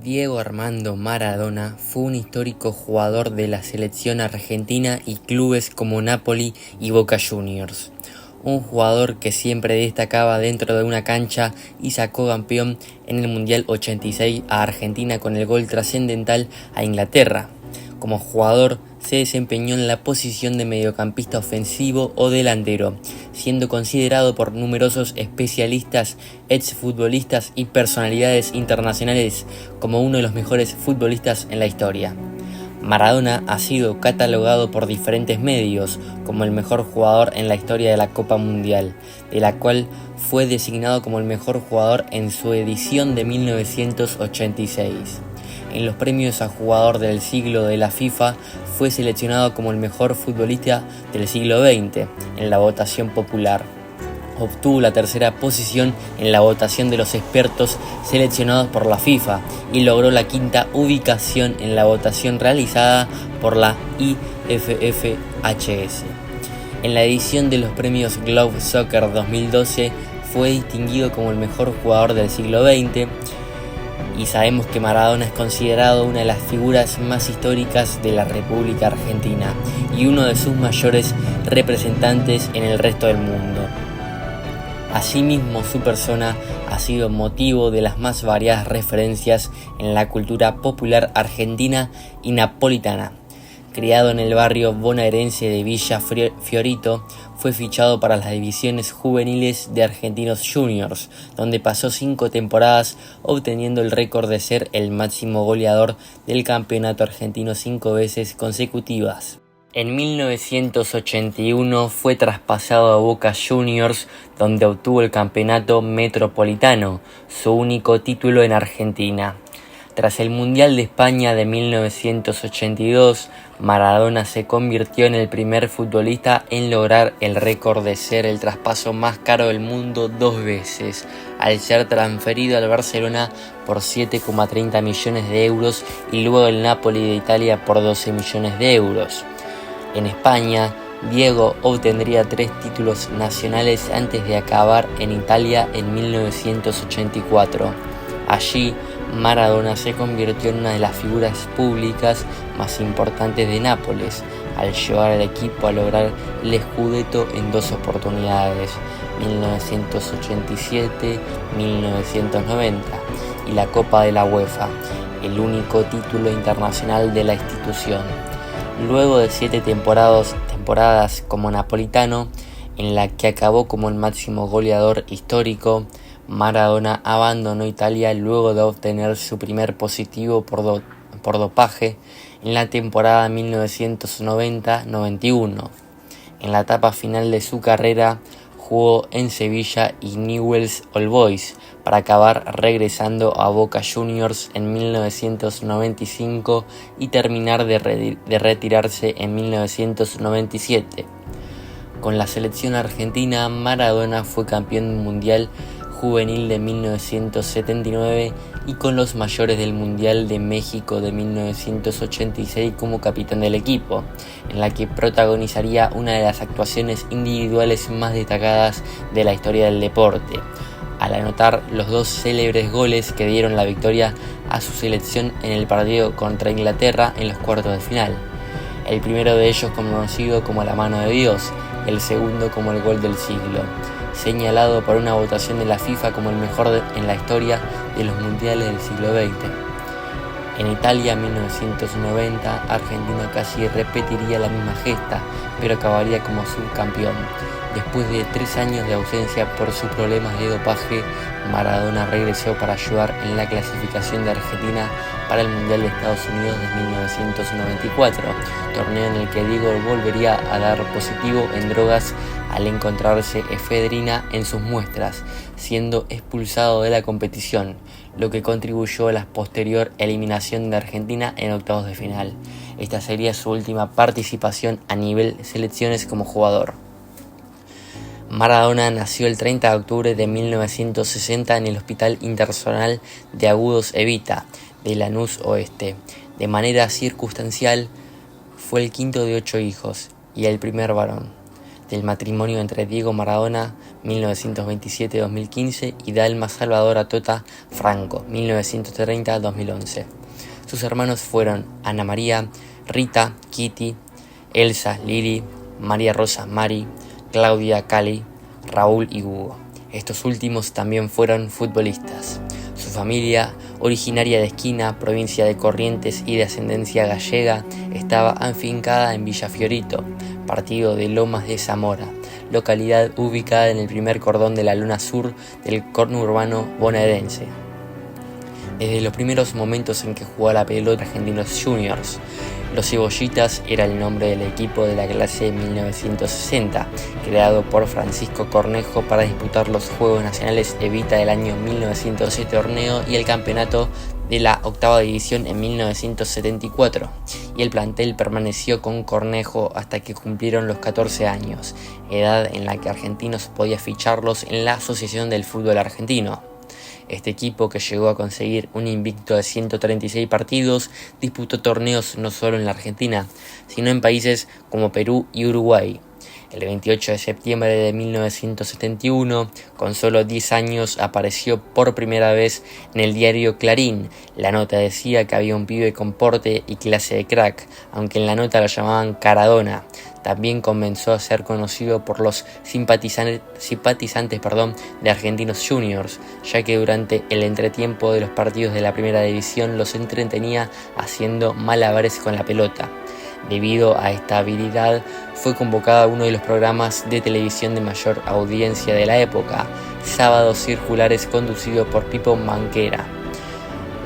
Diego Armando Maradona fue un histórico jugador de la selección argentina y clubes como Napoli y Boca Juniors. Un jugador que siempre destacaba dentro de una cancha y sacó campeón en el Mundial 86 a Argentina con el gol trascendental a Inglaterra. Como jugador se desempeñó en la posición de mediocampista ofensivo o delantero, siendo considerado por numerosos especialistas, exfutbolistas y personalidades internacionales como uno de los mejores futbolistas en la historia. Maradona ha sido catalogado por diferentes medios como el mejor jugador en la historia de la Copa Mundial, de la cual fue designado como el mejor jugador en su edición de 1986. En los premios a jugador del siglo de la FIFA fue seleccionado como el mejor futbolista del siglo XX en la votación popular. Obtuvo la tercera posición en la votación de los expertos seleccionados por la FIFA y logró la quinta ubicación en la votación realizada por la IFFHS. En la edición de los premios Globe Soccer 2012 fue distinguido como el mejor jugador del siglo XX. Y sabemos que Maradona es considerado una de las figuras más históricas de la República Argentina y uno de sus mayores representantes en el resto del mundo. Asimismo, su persona ha sido motivo de las más variadas referencias en la cultura popular argentina y napolitana. Criado en el barrio bonaerense de Villa Fiorito, fue fichado para las divisiones juveniles de Argentinos Juniors, donde pasó 5 temporadas obteniendo el récord de ser el máximo goleador del campeonato argentino 5 veces consecutivas. En 1981 fue traspasado a Boca Juniors, donde obtuvo el campeonato metropolitano, su único título en Argentina. Tras el Mundial de España de 1982, Maradona se convirtió en el primer futbolista en lograr el récord de ser el traspaso más caro del mundo 2 veces, al ser transferido al Barcelona por 7,30 millones de euros y luego el Napoli de Italia por 12 millones de euros. En España, Diego obtendría 3 títulos nacionales antes de acabar en Italia en 1984. Allí, Maradona se convirtió en una de las figuras públicas más importantes de Nápoles, al llevar al equipo a lograr el Scudetto en 2 oportunidades, 1987-1990, y la Copa de la UEFA, el único título internacional de la institución. Luego de 7 temporadas como napolitano, en la que acabó como el máximo goleador histórico, Maradona abandonó Italia luego de obtener su primer positivo por dopaje en la temporada 1990-91. En la etapa final de su carrera jugó en Sevilla y Newell's Old Boys para acabar regresando a Boca Juniors en 1995 y terminar de retirarse en 1997. Con la selección argentina, Maradona fue campeón mundial juvenil de 1979 y con los mayores del Mundial de México de 1986 como capitán del equipo, en la que protagonizaría una de las actuaciones individuales más destacadas de la historia del deporte, al anotar los 2 célebres goles que dieron la victoria a su selección en el partido contra Inglaterra en los cuartos de final. El primero de ellos conocido como la mano de Dios, el segundo como el gol del siglo, señalado por una votación de la FIFA como el mejor en la historia de los mundiales del siglo XX. En Italia, en 1990, Argentina casi repetiría la misma gesta, pero acabaría como subcampeón. Después de 3 años de ausencia por sus problemas de dopaje, Maradona regresó para ayudar en la clasificación de Argentina para el Mundial de Estados Unidos de 1994, torneo en el que Diego volvería a dar positivo en drogas al encontrarse efedrina en sus muestras, siendo expulsado de la competición, lo que contribuyó a la posterior eliminación de Argentina en octavos de final. Esta sería su última participación a nivel selecciones como jugador. Maradona nació el 30 de octubre de 1960 en el Hospital Internacional de Agudos Evita, de Lanús Oeste. De manera circunstancial, fue el quinto de 8 hijos y el primer varón. del matrimonio entre Diego Maradona, 1927-2015, y Dalma Salvadora Tota Franco, 1930-2011. Sus hermanos fueron Ana María, Rita, Kitty, Elsa, Lili, María Rosa, Mari, Claudia, Cali, Raúl y Hugo. Estos últimos también fueron futbolistas. Su familia, originaria de Esquina, provincia de Corrientes y de ascendencia gallega, estaba afincada en Villa Fiorito, partido de Lomas de Zamora, localidad ubicada en el primer cordón de la luna sur del conurbano bonaerense. Desde los primeros momentos en que jugó a la pelota Argentinos Juniors, los Cebollitas era el nombre del equipo de la clase 1960, creado por Francisco Cornejo para disputar los Juegos Nacionales Evita del año 1912 torneo y el campeonato de la octava división en 1974, y el plantel permaneció con Cornejo hasta que cumplieron los 14 años, edad en la que Argentinos podía ficharlos en la Asociación del Fútbol Argentino. Este equipo, que llegó a conseguir un invicto de 136 partidos, disputó torneos no solo en la Argentina, sino en países como Perú y Uruguay. El 28 de septiembre de 1971, con solo 10 años, apareció por primera vez en el diario Clarín. La nota decía que había un pibe con porte y clase de crack, aunque en la nota lo llamaban Caradona. También comenzó a ser conocido por los simpatizantes de Argentinos Juniors, ya que durante el entretiempo de los partidos de la primera división los entretenía haciendo malabares con la pelota. Debido a esta habilidad, fue convocado a uno de los programas de televisión de mayor audiencia de la época, Sábados Circulares, conducido por Pipo Manquera.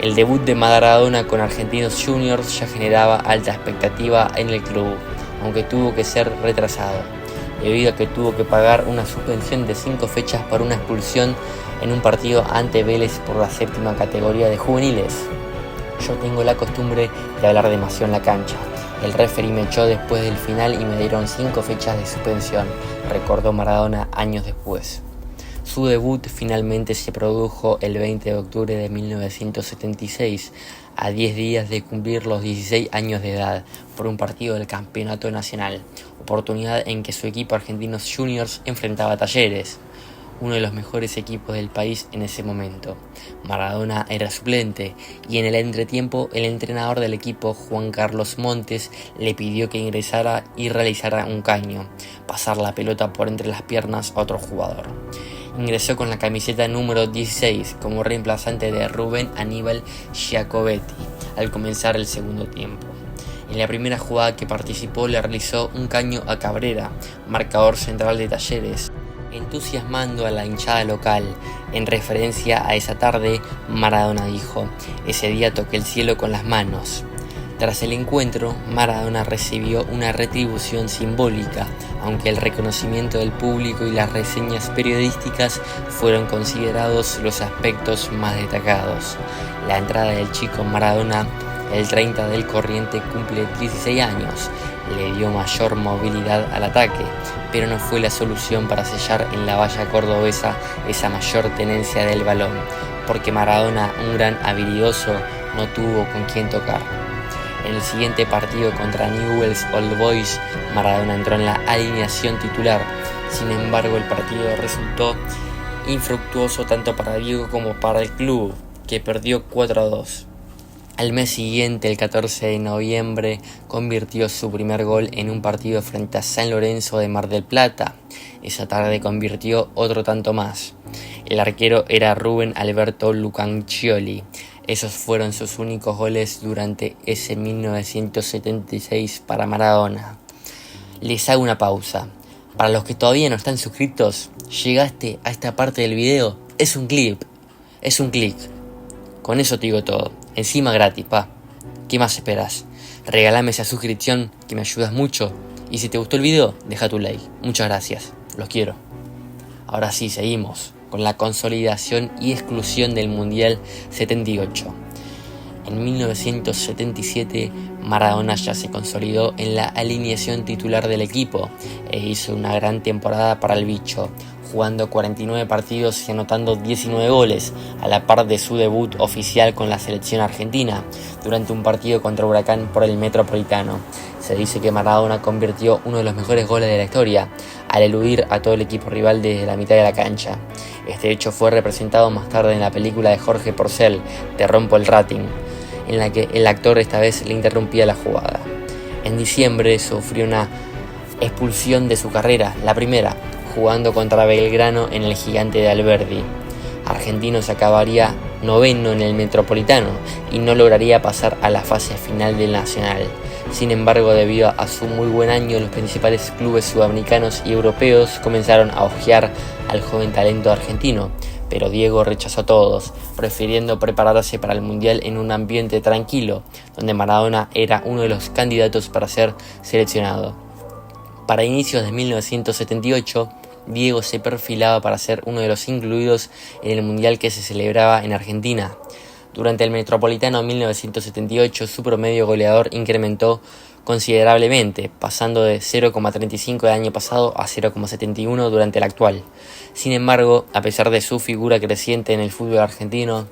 El debut de Maradona con Argentinos Juniors ya generaba alta expectativa en el club, aunque tuvo que ser retrasado, debido a que tuvo que pagar una suspensión de 5 fechas por una expulsión en un partido ante Vélez por la séptima categoría de juveniles. Yo tengo la costumbre de hablar demasiado en la cancha. El referee me echó después del final y me dieron 5 fechas de suspensión, recordó Maradona años después. Su debut finalmente se produjo el 20 de octubre de 1976, a 10 días de cumplir los 16 años de edad, por un partido del Campeonato Nacional, oportunidad en que su equipo Argentinos Juniors enfrentaba a Talleres, uno de los mejores equipos del país en ese momento. Maradona era suplente y en el entretiempo el entrenador del equipo, Juan Carlos Montes, le pidió que ingresara y realizara un caño, pasar la pelota por entre las piernas a otro jugador. Ingresó con la camiseta número 16 como reemplazante de Rubén Aníbal Giacobetti al comenzar el segundo tiempo. En la primera jugada que participó le realizó un caño a Cabrera, marcador central de Talleres, entusiasmando a la hinchada local. En referencia a esa tarde, Maradona dijo: "Ese día toqué el cielo con las manos". Tras el encuentro, Maradona recibió una retribución simbólica, aunque el reconocimiento del público y las reseñas periodísticas fueron considerados los aspectos más destacados. La entrada del chico Maradona, el 30 del Corriente, cumple 16 años, le dio mayor movilidad al ataque, pero no fue la solución para sellar en la valla cordobesa esa mayor tenencia del balón, porque Maradona, un gran habilidoso, no tuvo con quién tocar. En el siguiente partido contra Newell's Old Boys, Maradona entró en la alineación titular. Sin embargo, el partido resultó infructuoso tanto para Diego como para el club, que perdió 4-2. Al mes siguiente, el 14 de noviembre, convirtió su primer gol en un partido frente a San Lorenzo de Mar del Plata. Esa tarde convirtió otro tanto más. El arquero era Rubén Alberto Lucancioli. Esos fueron sus únicos goles durante ese 1976 para Maradona. Les hago una pausa. Para los que todavía no están suscritos, llegaste a esta parte del video, es un clip, es un clic. Con eso te digo todo. Encima gratis, pa. ¿Qué más esperas? Regálame esa suscripción que me ayudas mucho. Y si te gustó el video, deja tu like. Muchas gracias. Los quiero. Ahora sí, seguimos con la consolidación y exclusión del Mundial 78. En 1977, Maradona ya se consolidó en la alineación titular del equipo e hizo una gran temporada para el bicho, jugando 49 partidos y anotando 19 goles, a la par de su debut oficial con la selección argentina, durante un partido contra Huracán por el Metropolitano. Se dice que Maradona convirtió uno de los mejores goles de la historia, al eludir a todo el equipo rival desde la mitad de la cancha. Este hecho fue representado más tarde en la película de Jorge Porcel, Te rompo el rating, en la que el actor esta vez le interrumpía la jugada. En diciembre sufrió una expulsión de su carrera, la primera, jugando contra Belgrano en el Gigante de Alberdi. Argentinos acabaría noveno en el Metropolitano y no lograría pasar a la fase final del Nacional. Sin embargo, debido a su muy buen año, los principales clubes sudamericanos y europeos comenzaron a ojear al joven talento argentino, pero Diego rechazó a todos, prefiriendo prepararse para el Mundial en un ambiente tranquilo, donde Maradona era uno de los candidatos para ser seleccionado. Para inicios de 1978, Diego se perfilaba para ser uno de los incluidos en el Mundial que se celebraba en Argentina. Durante el Metropolitano 1978, su promedio goleador incrementó considerablemente, pasando de 0,35 del año pasado a 0,71 durante el actual. Sin embargo, a pesar de su figura creciente en el fútbol argentino,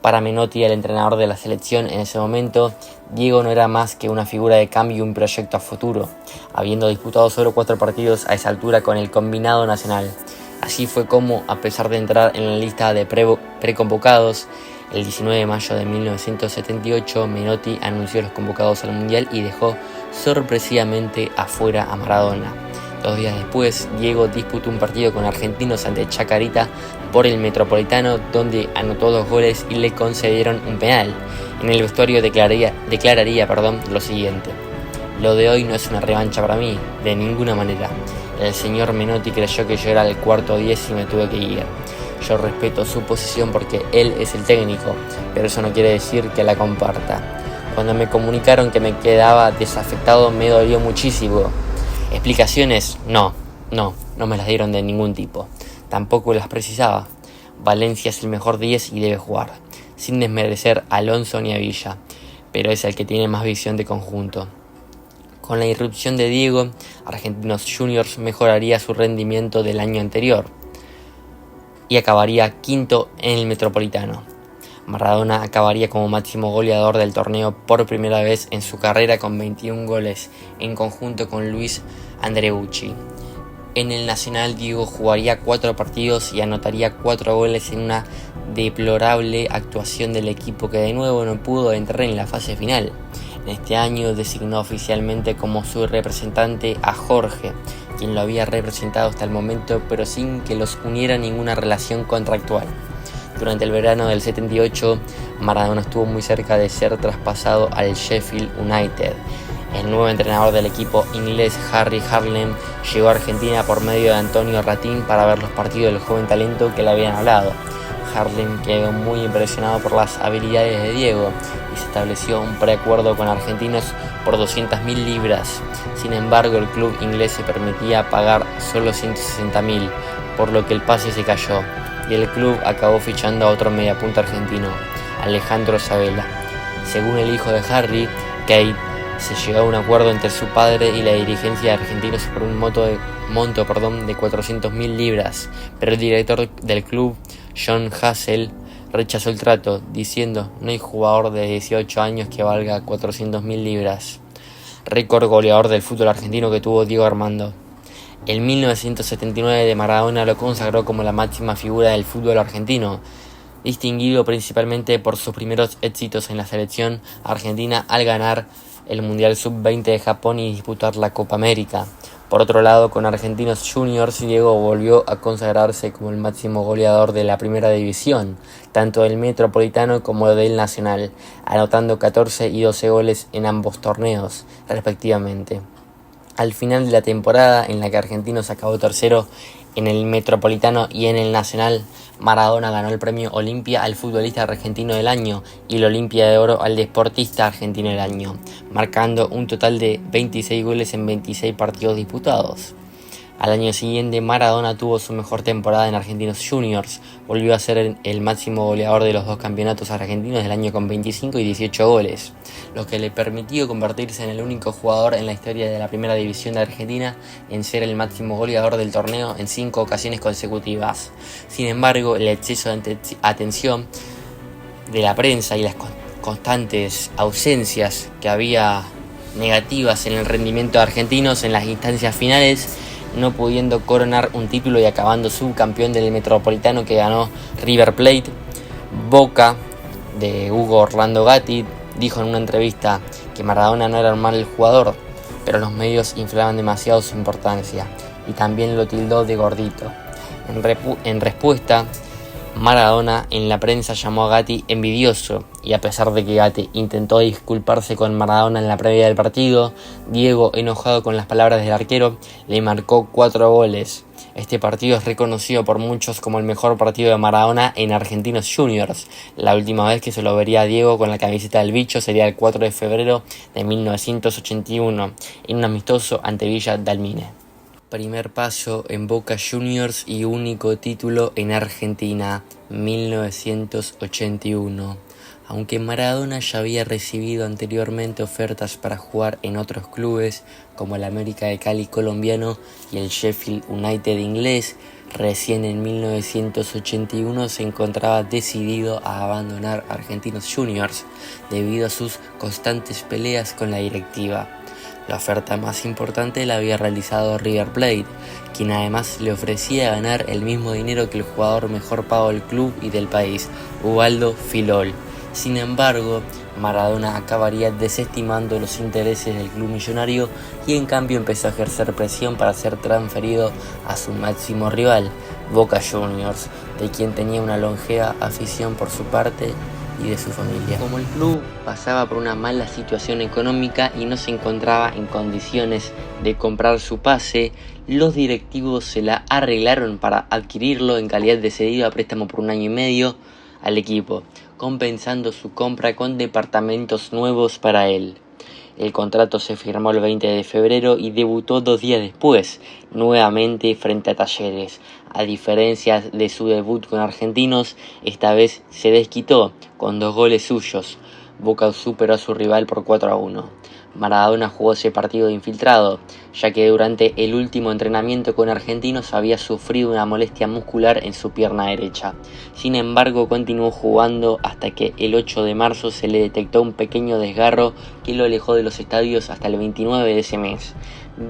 para Menotti, el entrenador de la selección en ese momento, Diego no era más que una figura de cambio y un proyecto a futuro, habiendo disputado solo 4 partidos a esa altura con el combinado nacional. Así fue como, a pesar de entrar en la lista de preconvocados, el 19 de mayo de 1978, Menotti anunció los convocados al Mundial y dejó sorpresivamente afuera a Maradona. 2 días después, Diego disputó un partido con Argentinos ante Chacarita por el Metropolitano, donde anotó 2 goles y le concedieron un penal. En el vestuario declararía lo siguiente: "Lo de hoy no es una revancha para mí, de ninguna manera. El señor Menotti creyó que yo era el cuarto 10 y me tuve que ir. Yo respeto su posición porque él es el técnico, pero eso no quiere decir que la comparta. Cuando me comunicaron que me quedaba desafectado me dolió muchísimo. Explicaciones, no me las dieron de ningún tipo. Tampoco las precisaba. Valencia es el mejor 10 y debe jugar, sin desmerecer a Alonso ni a Villa, pero es el que tiene más visión de conjunto". Con la irrupción de Diego, Argentinos Juniors mejoraría su rendimiento del año anterior y acabaría quinto en el Metropolitano. Maradona acabaría como máximo goleador del torneo por primera vez en su carrera con 21 goles, en conjunto con Luis Andreucci. En el Nacional, Diego jugaría 4 partidos y anotaría 4 goles en una deplorable actuación del equipo que de nuevo no pudo entrar en la fase final. En este año designó oficialmente como su representante a Jorge, quien lo había representado hasta el momento, pero sin que los uniera ninguna relación contractual. Durante el verano del 78, Maradona estuvo muy cerca de ser traspasado al Sheffield United. El nuevo entrenador del equipo inglés, Harry Harlem, llegó a Argentina por medio de Antonio Ratín para ver los partidos del joven talento que le habían hablado. Harlem quedó muy impresionado por las habilidades de Diego y se estableció un preacuerdo con Argentinos por 200.000 libras. Sin embargo, el club inglés se permitía pagar solo 160.000, por lo que el pase se cayó y el club acabó fichando a otro mediapunta argentino, Alejandro Sabella. Según el hijo de Harry, Kate, se llegó a un acuerdo entre su padre y la dirigencia de Argentinos por un monto de 400.000 libras, pero el director del club, John Hassel, rechazó el trato, diciendo: "No hay jugador de 18 años que valga 400.000 libras". Récord goleador del fútbol argentino que tuvo Diego Armando. En 1979 de Maradona lo consagró como la máxima figura del fútbol argentino, distinguido principalmente por sus primeros éxitos en la selección argentina al ganar el Mundial Sub-20 de Japón y disputar la Copa América. Por otro lado, con Argentinos Juniors, Diego volvió a consagrarse como el máximo goleador de la primera división, tanto del Metropolitano como del Nacional, anotando 14 y 12 goles en ambos torneos, respectivamente. Al final de la temporada, en la que Argentinos acabó tercero en el Metropolitano y en el Nacional, Maradona ganó el premio Olimpia al futbolista argentino del año y el Olimpia de Oro al deportista argentino del año, marcando un total de 26 goles en 26 partidos disputados. Al año siguiente, Maradona tuvo su mejor temporada en Argentinos Juniors, volvió a ser el máximo goleador de los 2 campeonatos argentinos del año con 25 y 18 goles, lo que le permitió convertirse en el único jugador en la historia de la primera división de Argentina en ser el máximo goleador del torneo en 5 ocasiones consecutivas. Sin embargo, el exceso de atención de la prensa y las constantes ausencias que había negativas en el rendimiento de Argentinos en las instancias finales no pudiendo coronar un título y acabando subcampeón del Metropolitano que ganó River Plate. Boca, de Hugo Orlando Gatti, dijo en una entrevista que Maradona no era un mal jugador, pero los medios inflaban demasiado su importancia y también lo tildó de gordito. En respuesta, Maradona en la prensa llamó a Gatti envidioso, y a pesar de que Gatti intentó disculparse con Maradona en la previa del partido, Diego, enojado con las palabras del arquero, le marcó 4 goles. Este partido es reconocido por muchos como el mejor partido de Maradona en Argentinos Juniors. La última vez que se lo vería a Diego con la camiseta del bicho sería el 4 de febrero de 1981, en un amistoso ante Villa Dálmine. Primer paso en Boca Juniors y único título en Argentina, 1981. Aunque Maradona ya había recibido anteriormente ofertas para jugar en otros clubes como el América de Cali colombiano y el Sheffield United inglés, recién en 1981 se encontraba decidido a abandonar Argentinos Juniors debido a sus constantes peleas con la directiva. La oferta más importante la había realizado River Plate, quien además le ofrecía ganar el mismo dinero que el jugador mejor pago del club y del país, Ubaldo Filol. Sin embargo, Maradona acabaría desestimando los intereses del club millonario y en cambio empezó a ejercer presión para ser transferido a su máximo rival, Boca Juniors, de quien tenía una longeva afición por su parte y de su familia. Como el club pasaba por una mala situación económica y no se encontraba en condiciones de comprar su pase, los directivos se la arreglaron para adquirirlo en calidad de cedido a préstamo por 1 año y medio al equipo, compensando su compra con departamentos nuevos para él. El contrato se firmó el 20 de febrero y debutó 2 días después, nuevamente frente a Talleres. A diferencia de su debut con Argentinos, esta vez se desquitó con 2 goles suyos. Boca superó a su rival por 4-1. Maradona jugó ese partido de infiltrado, ya que durante el último entrenamiento con Argentinos había sufrido una molestia muscular en su pierna derecha. Sin embargo, continuó jugando hasta que el 8 de marzo se le detectó un pequeño desgarro que lo alejó de los estadios hasta el 29 de ese mes.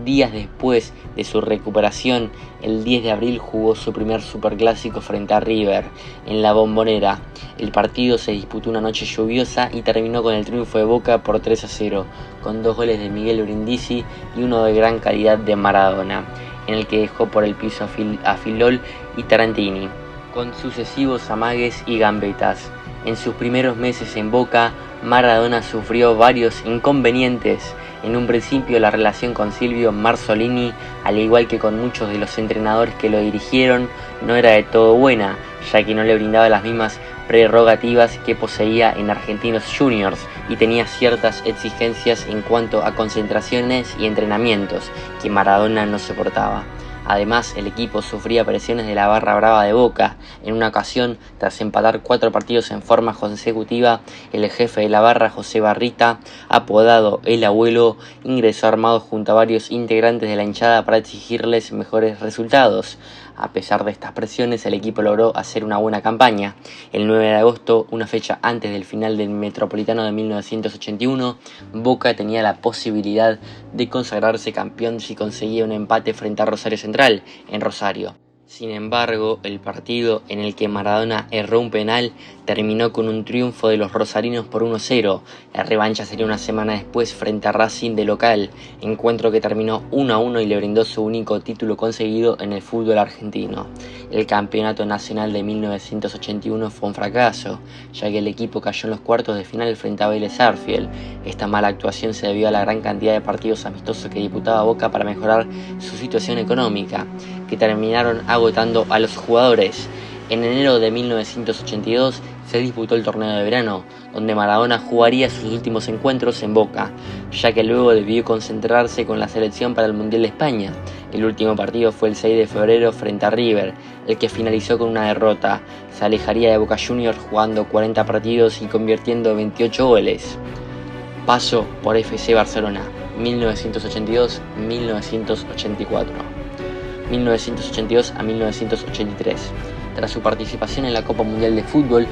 Días después de su recuperación, el 10 de abril jugó su primer superclásico frente a River, en la Bombonera. El partido se disputó una noche lluviosa y terminó con el triunfo de Boca por 3-0, con 2 goles de Miguel Brindisi y uno de gran calidad de Maradona, en el que dejó por el piso a Filol y Tarantini, con sucesivos amagues y gambetas. En sus primeros meses en Boca, Maradona sufrió varios inconvenientes. En un principio la relación con Silvio Marzolini, al igual que con muchos de los entrenadores que lo dirigieron, no era de todo buena, ya que no le brindaba las mismas prerrogativas que poseía en Argentinos Juniors y tenía ciertas exigencias en cuanto a concentraciones y entrenamientos que Maradona no soportaba. Además, el equipo sufría presiones de la barra brava de Boca. En una ocasión, tras empatar 4 partidos en forma consecutiva, el jefe de la barra, José Barrita, apodado El Abuelo, ingresó armado junto a varios integrantes de la hinchada para exigirles mejores resultados. A pesar de estas presiones, el equipo logró hacer una buena campaña. El 9 de agosto, una fecha antes del final del Metropolitano de 1981, Boca tenía la posibilidad de consagrarse campeón si conseguía un empate frente a Rosario Central, en Rosario. Sin embargo, el partido en el que Maradona erró un penal terminó con un triunfo de los rosarinos por 1-0. La revancha sería una semana después frente a Racing de local, encuentro que terminó 1-1 y le brindó su único título conseguido en el fútbol argentino. El campeonato nacional de 1981 fue un fracaso, ya que el equipo cayó en los cuartos de final frente a Vélez Sarsfield. Esta mala actuación se debió a la gran cantidad de partidos amistosos que disputaba Boca para mejorar su situación económica, que terminaron agotando a los jugadores. En enero de 1982 se disputó el torneo de verano, donde Maradona jugaría sus últimos encuentros en Boca, ya que luego debió concentrarse con la selección para el Mundial de España. El último partido fue el 6 de febrero frente a River, el que finalizó con una derrota. Se alejaría de Boca Juniors jugando 40 partidos y convirtiendo 28 goles. Paso por FC Barcelona, 1982-1984. 1982 a 1983. Tras su participación en la Copa Mundial de Fútbol,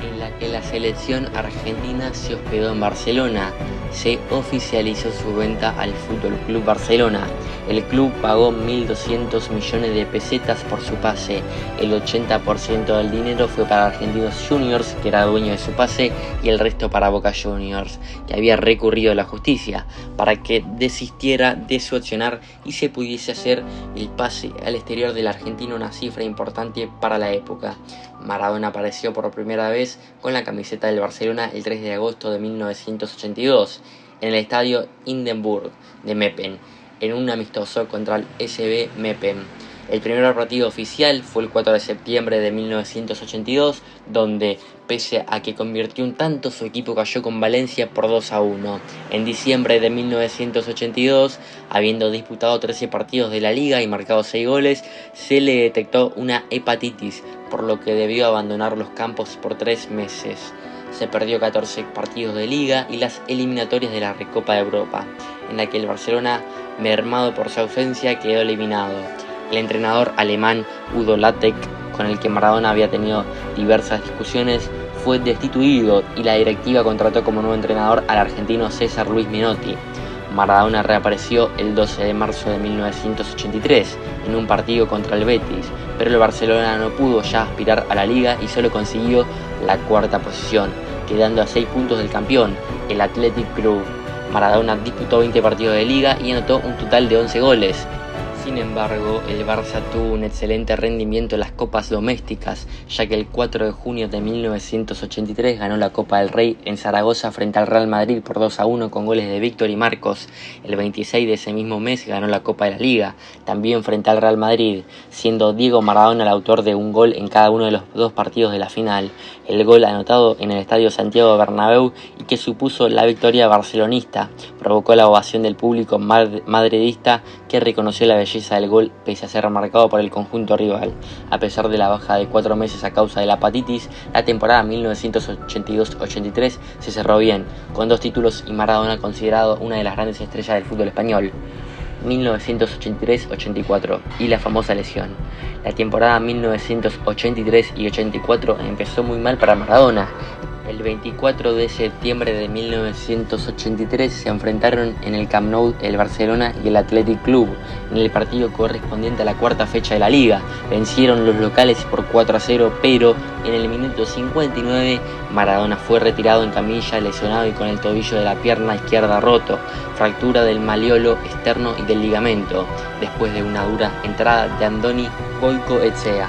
en la que la selección argentina se hospedó en Barcelona, se oficializó su venta al Fútbol Club Barcelona. El club pagó 1.200 millones de pesetas por su pase. El 80% del dinero fue para Argentinos Juniors, que era dueño de su pase, y el resto para Boca Juniors, que había recurrido a la justicia para que desistiera de su accionar y se pudiese hacer el pase al exterior del argentino, una cifra importante para la época. Maradona apareció por primera vez con la camiseta del Barcelona el 3 de agosto de 1982 en el estadio Hindenburg de Meppen, en un amistoso contra el SB Meppen. El primer partido oficial fue el 4 de septiembre de 1982, donde, pese a que convirtió un tanto, su equipo cayó con Valencia por 2-1. En diciembre de 1982, habiendo disputado 13 partidos de la liga y marcado 6 goles, se le detectó una hepatitis, por lo que debió abandonar los campos por 3 meses. Se perdió 14 partidos de liga y las eliminatorias de la Recopa de Europa, en la que el Barcelona, mermado por su ausencia, quedó eliminado. El entrenador alemán Udo Lattek, con el que Maradona había tenido diversas discusiones, fue destituido y la directiva contrató como nuevo entrenador al argentino César Luis Menotti. Maradona reapareció el 12 de marzo de 1983 en un partido contra el Betis, pero el Barcelona no pudo ya aspirar a la liga y solo consiguió la cuarta posición, quedando a 6 puntos del campeón, el Athletic Club. Maradona disputó 20 partidos de liga y anotó un total de 11 goles. Sin embargo, el Barça tuvo un excelente rendimiento en las copas domésticas, ya que el 4 de junio de 1983 ganó la Copa del Rey en Zaragoza frente al Real Madrid por 2-1 con goles de Víctor y Marcos. El 26 de ese mismo mes ganó la Copa de la Liga, también frente al Real Madrid, siendo Diego Maradona el autor de un gol en cada uno de los 2 partidos de la final. El gol anotado en el Estadio Santiago Bernabéu y que supuso la victoria barcelonista provocó la ovación del público madridista, que reconoció la belleza del gol pese a ser marcado por el conjunto rival. A pesar de la baja de 4 meses a causa de la hepatitis, la temporada 1982-83 se cerró bien, con 2 títulos y Maradona considerado una de las grandes estrellas del fútbol español. 1983-84 y la famosa lesión. La temporada 1983 y 84 empezó muy mal para Maradona. El 24 de septiembre de 1983 se enfrentaron en el Camp Nou el Barcelona y el Athletic Club en el partido correspondiente a la cuarta fecha de la liga. Vencieron los locales por 4-0, pero en el minuto 59 Maradona fue retirado en camilla, lesionado y con el tobillo de la pierna izquierda roto, fractura del malleolo externo y del ligamento, después de una dura entrada de Andoni Goicoechea.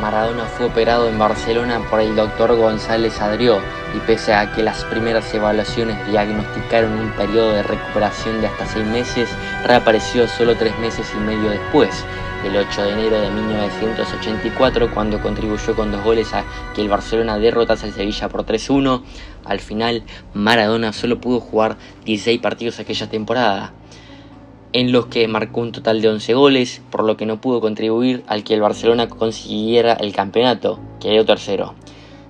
Maradona fue operado en Barcelona por el Dr. González Adrió y pese a que las primeras evaluaciones diagnosticaron un periodo de recuperación de hasta 6 meses, reapareció solo 3 meses y medio después, el 8 de enero de 1984, cuando contribuyó con 2 goles a que el Barcelona derrotase al Sevilla por 3-1. Al final, Maradona solo pudo jugar 16 partidos aquella temporada, en los que marcó un total de 11 goles, por lo que no pudo contribuir al que el Barcelona consiguiera el campeonato, que quedó tercero.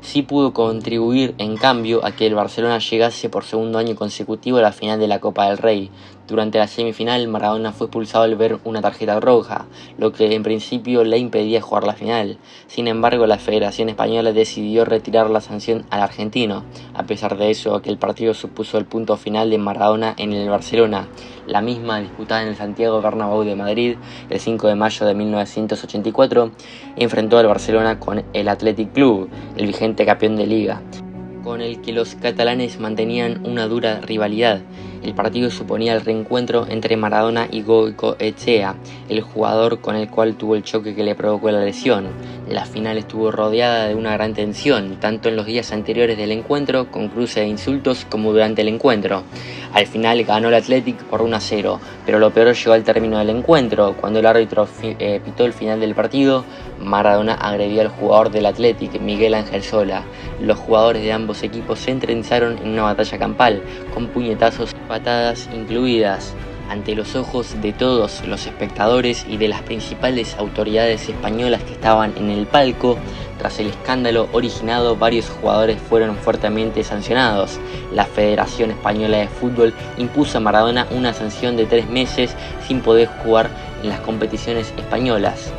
Sí pudo contribuir, en cambio, a que el Barcelona llegase por segundo año consecutivo a la final de la Copa del Rey. Durante la semifinal, Maradona fue expulsado al ver una tarjeta roja, lo que en principio le impedía jugar la final. Sin embargo, la Federación Española decidió retirar la sanción al argentino. A pesar de eso, aquel partido supuso el punto final de Maradona en el Barcelona, la misma disputada en el Santiago Bernabéu de Madrid el 5 de mayo de 1984, enfrentó al Barcelona con el Athletic Club, el vigente campeón de liga, con el que los catalanes mantenían una dura rivalidad. El partido suponía el reencuentro entre Maradona y Goicoechea, el jugador con el cual tuvo el choque que le provocó la lesión. La final estuvo rodeada de una gran tensión, tanto en los días anteriores del encuentro, con cruce de insultos, como durante el encuentro. Al final ganó el Athletic por 1-0, pero lo peor llegó al término del encuentro. Cuando el árbitro pitó el final del partido, Maradona agredió al jugador del Athletic, Miguel Ángel Sola. Los jugadores de ambos equipos se entrenzaron en una batalla campal, con puñetazos y patadas incluidas, ante los ojos de todos los espectadores y de las principales autoridades españolas que estaban en el palco. Tras el escándalo originado, varios jugadores fueron fuertemente sancionados. La Federación Española de Fútbol impuso a Maradona una sanción de 3 meses sin poder jugar en las competiciones españolas.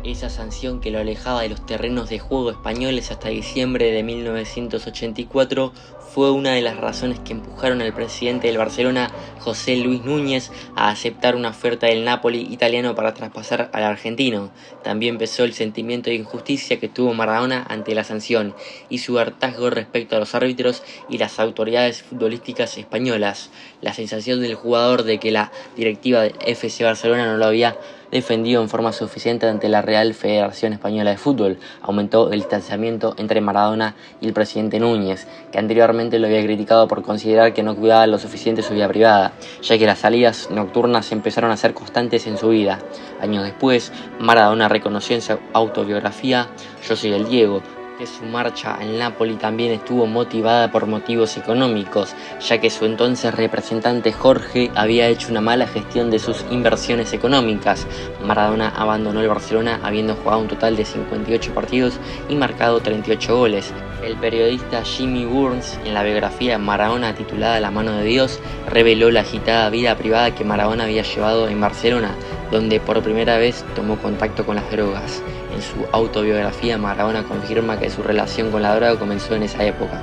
Esa sanción, que lo alejaba de los terrenos de juego españoles hasta diciembre de 1984, fue una de las razones que empujaron al presidente del Barcelona, José Luis Núñez, a aceptar una oferta del Napoli italiano para traspasar al argentino. También pesó el sentimiento de injusticia que tuvo Maradona ante la sanción y su hartazgo respecto a los árbitros y las autoridades futbolísticas españolas. La sensación del jugador de que la directiva del FC Barcelona no lo había defendido en forma suficiente ante la Real Federación Española de Fútbol aumentó el distanciamiento entre Maradona y el presidente Núñez, que anteriormente lo había criticado por considerar que no cuidaba lo suficiente su vida privada, ya que las salidas nocturnas empezaron a ser constantes en su vida. Años después, Maradona reconoció en su autobiografía "Yo soy el Diego" que su marcha al Napoli también estuvo motivada por motivos económicos, ya que su entonces representante Jorge había hecho una mala gestión de sus inversiones económicas. Maradona abandonó el Barcelona habiendo jugado un total de 58 partidos y marcado 38 goles. El periodista Jimmy Burns, en la biografía Maradona titulada La mano de Dios, reveló la agitada vida privada que Maradona había llevado en Barcelona, donde por primera vez tomó contacto con las drogas. En su autobiografía, Maradona confirma que su relación con la droga comenzó en esa época.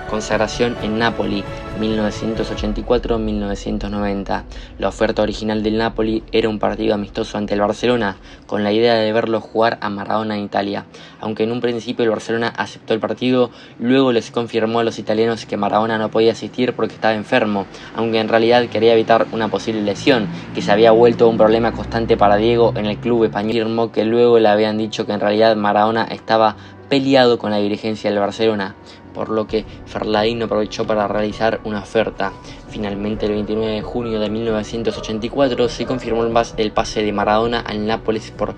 Consagración en Napoli, 1984-1990. La oferta original del Napoli era un partido amistoso ante el Barcelona, con la idea de verlo jugar a Maradona en Italia. Aunque en un principio el Barcelona aceptó el partido, luego les confirmó a los italianos que Maradona no podía asistir porque estaba enfermo, aunque en realidad quería evitar una posible lesión, que se había vuelto un problema constante para Diego en el club español. Afirmó que luego le habían dicho que en realidad Maradona estaba peleado con la dirigencia del Barcelona, por lo que Ferladino aprovechó para realizar una oferta. Finalmente, el 29 de junio de 1984 se confirmó el pase de Maradona al Nápoles por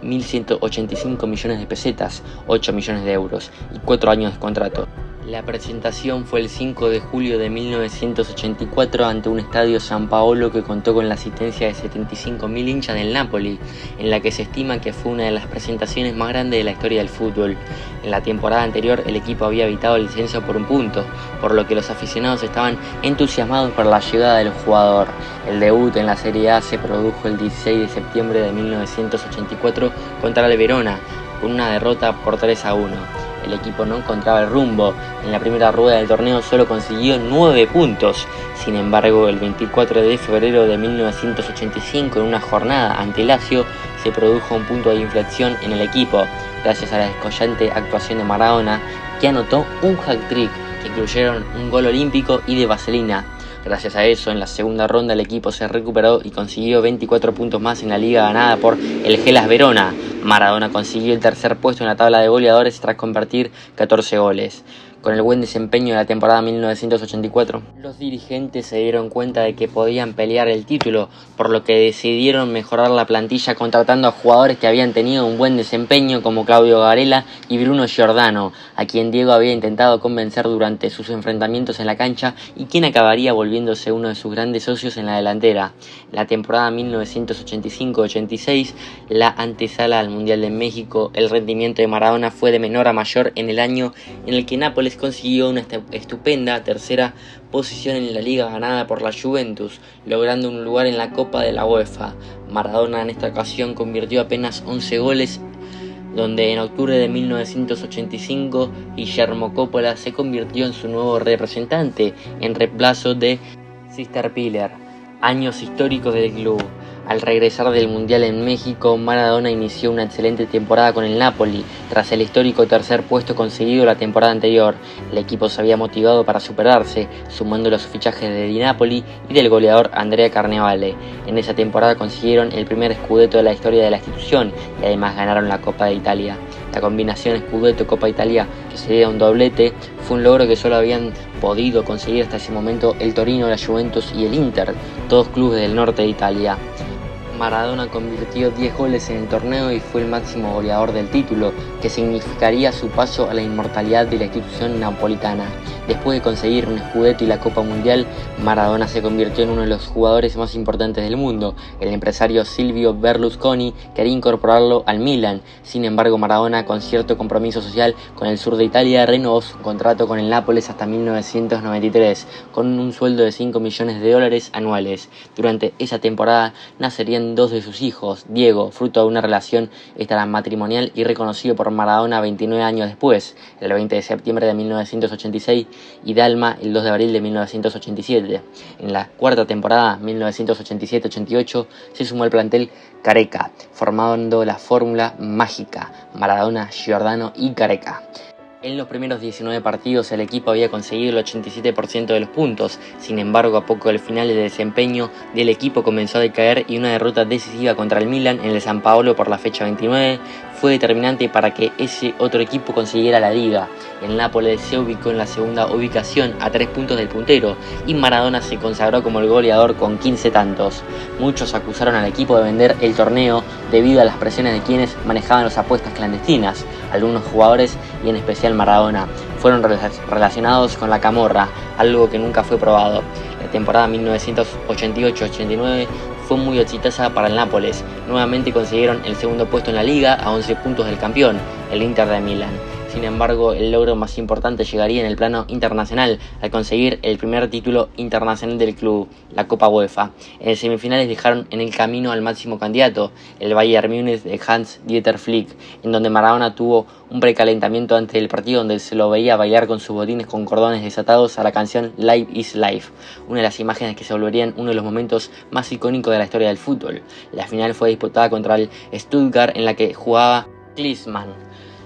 1.185 millones de pesetas, 8 millones de euros y 4 años de contrato. La presentación fue el 5 de julio de 1984 ante un estadio San Paolo que contó con la asistencia de 75.000 hinchas del Napoli, en la que se estima que fue una de las presentaciones más grandes de la historia del fútbol. En la temporada anterior el equipo había evitado el descenso por un punto, por lo que los aficionados estaban entusiasmados por la llegada del jugador. El debut en la Serie A se produjo el 16 de septiembre de 1984 contra el Verona, con una derrota por 3-1. El equipo no encontraba el rumbo. En la primera rueda del torneo solo consiguió 9 puntos. Sin embargo, el 24 de febrero de 1985, en una jornada ante Lazio, se produjo un punto de inflexión en el equipo, gracias a la descollante actuación de Maradona, que anotó un hat-trick, que incluyeron un gol olímpico y de vaselina. Gracias a eso, en la segunda ronda el equipo se recuperó y consiguió 24 puntos más en la liga ganada por el Hellas Verona. Maradona consiguió el tercer puesto en la tabla de goleadores tras convertir 14 goles. Con el buen desempeño de la temporada 1984, los dirigentes se dieron cuenta de que podían pelear el título, por lo que decidieron mejorar la plantilla contratando a jugadores que habían tenido un buen desempeño como Claudio Varela y Bruno Giordano, a quien Diego había intentado convencer durante sus enfrentamientos en la cancha y quien acabaría volviéndose uno de sus grandes socios en la delantera. La temporada 1985-86, la antesala al Mundial de México, el rendimiento de Maradona fue de menor a mayor en el año en el que Nápoles consiguió una estupenda tercera posición en la liga ganada por la Juventus, logrando un lugar en la Copa de la UEFA. Maradona en esta ocasión convirtió apenas 11 goles, donde en octubre de 1985 Guillermo Coppola se convirtió en su nuevo representante, en reemplazo de Sister Piller. Años históricos del club. Al regresar del Mundial en México, Maradona inició una excelente temporada con el Napoli, tras el histórico tercer puesto conseguido la temporada anterior. El equipo se había motivado para superarse, sumando los fichajes de Di Napoli y del goleador Andrea Carnevale. En esa temporada consiguieron el primer scudetto de la historia de la institución y además ganaron la Copa de Italia. La combinación Scudetto-Copa Italia, que sería un doblete, fue un logro que solo habían podido conseguir hasta ese momento el Torino, la Juventus y el Inter, todos clubes del norte de Italia. Maradona convirtió 10 goles en el torneo y fue el máximo goleador del título, que significaría su paso a la inmortalidad de la institución napolitana. Después de conseguir un Scudetto y la Copa Mundial, Maradona se convirtió en uno de los jugadores más importantes del mundo. El empresario Silvio Berlusconi quería incorporarlo al Milan. Sin embargo, Maradona, con cierto compromiso social con el sur de Italia, renovó su contrato con el Nápoles hasta 1993, con un sueldo de 5 millones de dólares anuales. Durante esa temporada nacerían 2 de sus hijos. Diego, fruto de una relación extramatrimonial y reconocido por Maradona 29 años después. El 20 de septiembre de 1986 y Dalma el 2 de abril de 1987. En la cuarta temporada, 1987-88, se sumó al plantel Careca, formando la fórmula mágica Maradona, Giordano y Careca. En los primeros 19 partidos el equipo había conseguido el 87% de los puntos, sin embargo a poco del final el desempeño del equipo comenzó a decaer y una derrota decisiva contra el Milan en el San Paolo por la fecha 29 fue determinante para que ese otro equipo consiguiera la liga. El Nápoles se ubicó en la segunda ubicación a 3 puntos del puntero y Maradona se consagró como el goleador con 15 tantos. Muchos acusaron al equipo de vender el torneo debido a las presiones de quienes manejaban las apuestas clandestinas. Algunos jugadores, y en especial Maradona, fueron relacionados con la camorra, algo que nunca fue probado. La temporada 1988-89 fue muy exitosa para el Nápoles. Nuevamente consiguieron el segundo puesto en la liga a 11 puntos del campeón, el Inter de Milán. Sin embargo, el logro más importante llegaría en el plano internacional, al conseguir el primer título internacional del club, la Copa UEFA. En semifinales dejaron en el camino al máximo candidato, el Bayern Múnich de Hans-Dieter Flick, en donde Maradona tuvo un precalentamiento antes del partido donde se lo veía bailar con sus botines con cordones desatados a la canción Life is Life, una de las imágenes que se volverían uno de los momentos más icónicos de la historia del fútbol. La final fue disputada contra el Stuttgart, en la que jugaba Klinsmann.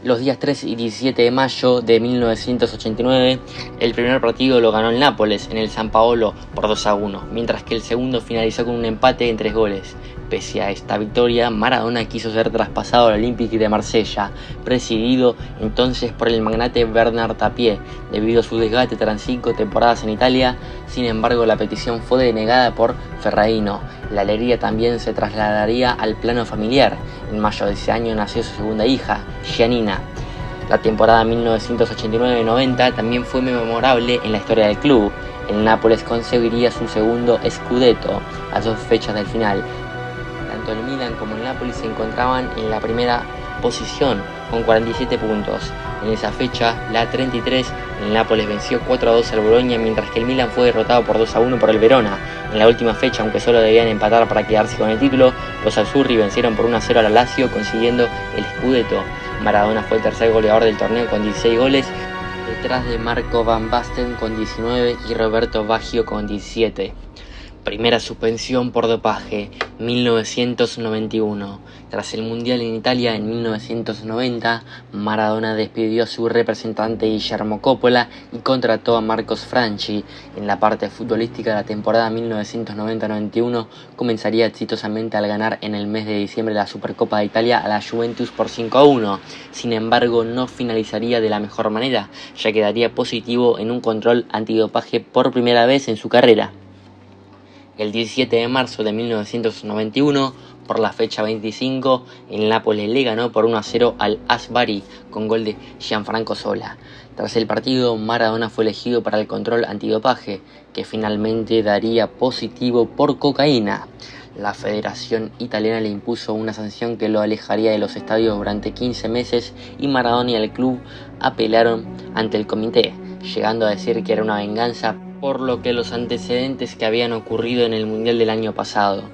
Los días 3 y 17 de mayo de 1989, el primer partido lo ganó el Nápoles en el San Paolo por 2-1, mientras que el segundo finalizó con un empate en 3 goles. Pese a esta victoria, Maradona quiso ser traspasado al Olympique de Marsella, presidido entonces por el magnate Bernard Tapie, debido a su desgaste tras 5 temporadas en Italia. Sin embargo, la petición fue denegada por Ferraino. La alegría también se trasladaría al plano familiar. En mayo de ese año nació su segunda hija, Giannina. La temporada 1989-90 también fue memorable en la historia del club. El Nápoles conseguiría su segundo Scudetto a 2 fechas del final. Tanto el Milan como el Napoli se encontraban en la primera posición con 47 puntos. En esa fecha, la 33, el Nápoles venció 4-2 al Bologna, mientras que el Milan fue derrotado por 2-1 por el Verona. En la última fecha, aunque solo debían empatar para quedarse con el título, los azzurri vencieron por 1-0 a la Lazio, consiguiendo el Scudetto. Maradona fue el tercer goleador del torneo con 16 goles, detrás de Marco Van Basten con 19 y Roberto Baggio con 17. Primera suspensión por dopaje, 1991. Tras el Mundial en Italia en 1990, Maradona despidió a su representante Guillermo Coppola y contrató a Marcos Franchi. En la parte futbolística, la temporada 1990-91 comenzaría exitosamente al ganar en el mes de diciembre la Supercopa de Italia a la Juventus por 5-1. Sin embargo, no finalizaría de la mejor manera, ya que daría positivo en un control antidopaje por primera vez en su carrera. El 17 de marzo de 1991, por la fecha 25, el Nápoles le ganó por 1-0 al AS Bari con gol de Gianfranco Zola. Tras el partido, Maradona fue elegido para el control antidopaje, que finalmente daría positivo por cocaína. La Federación Italiana le impuso una sanción que lo alejaría de los estadios durante 15 meses y Maradona y el club apelaron ante el comité, llegando a decir que era una venganza por lo que los antecedentes que habían ocurrido en el Mundial del año pasado.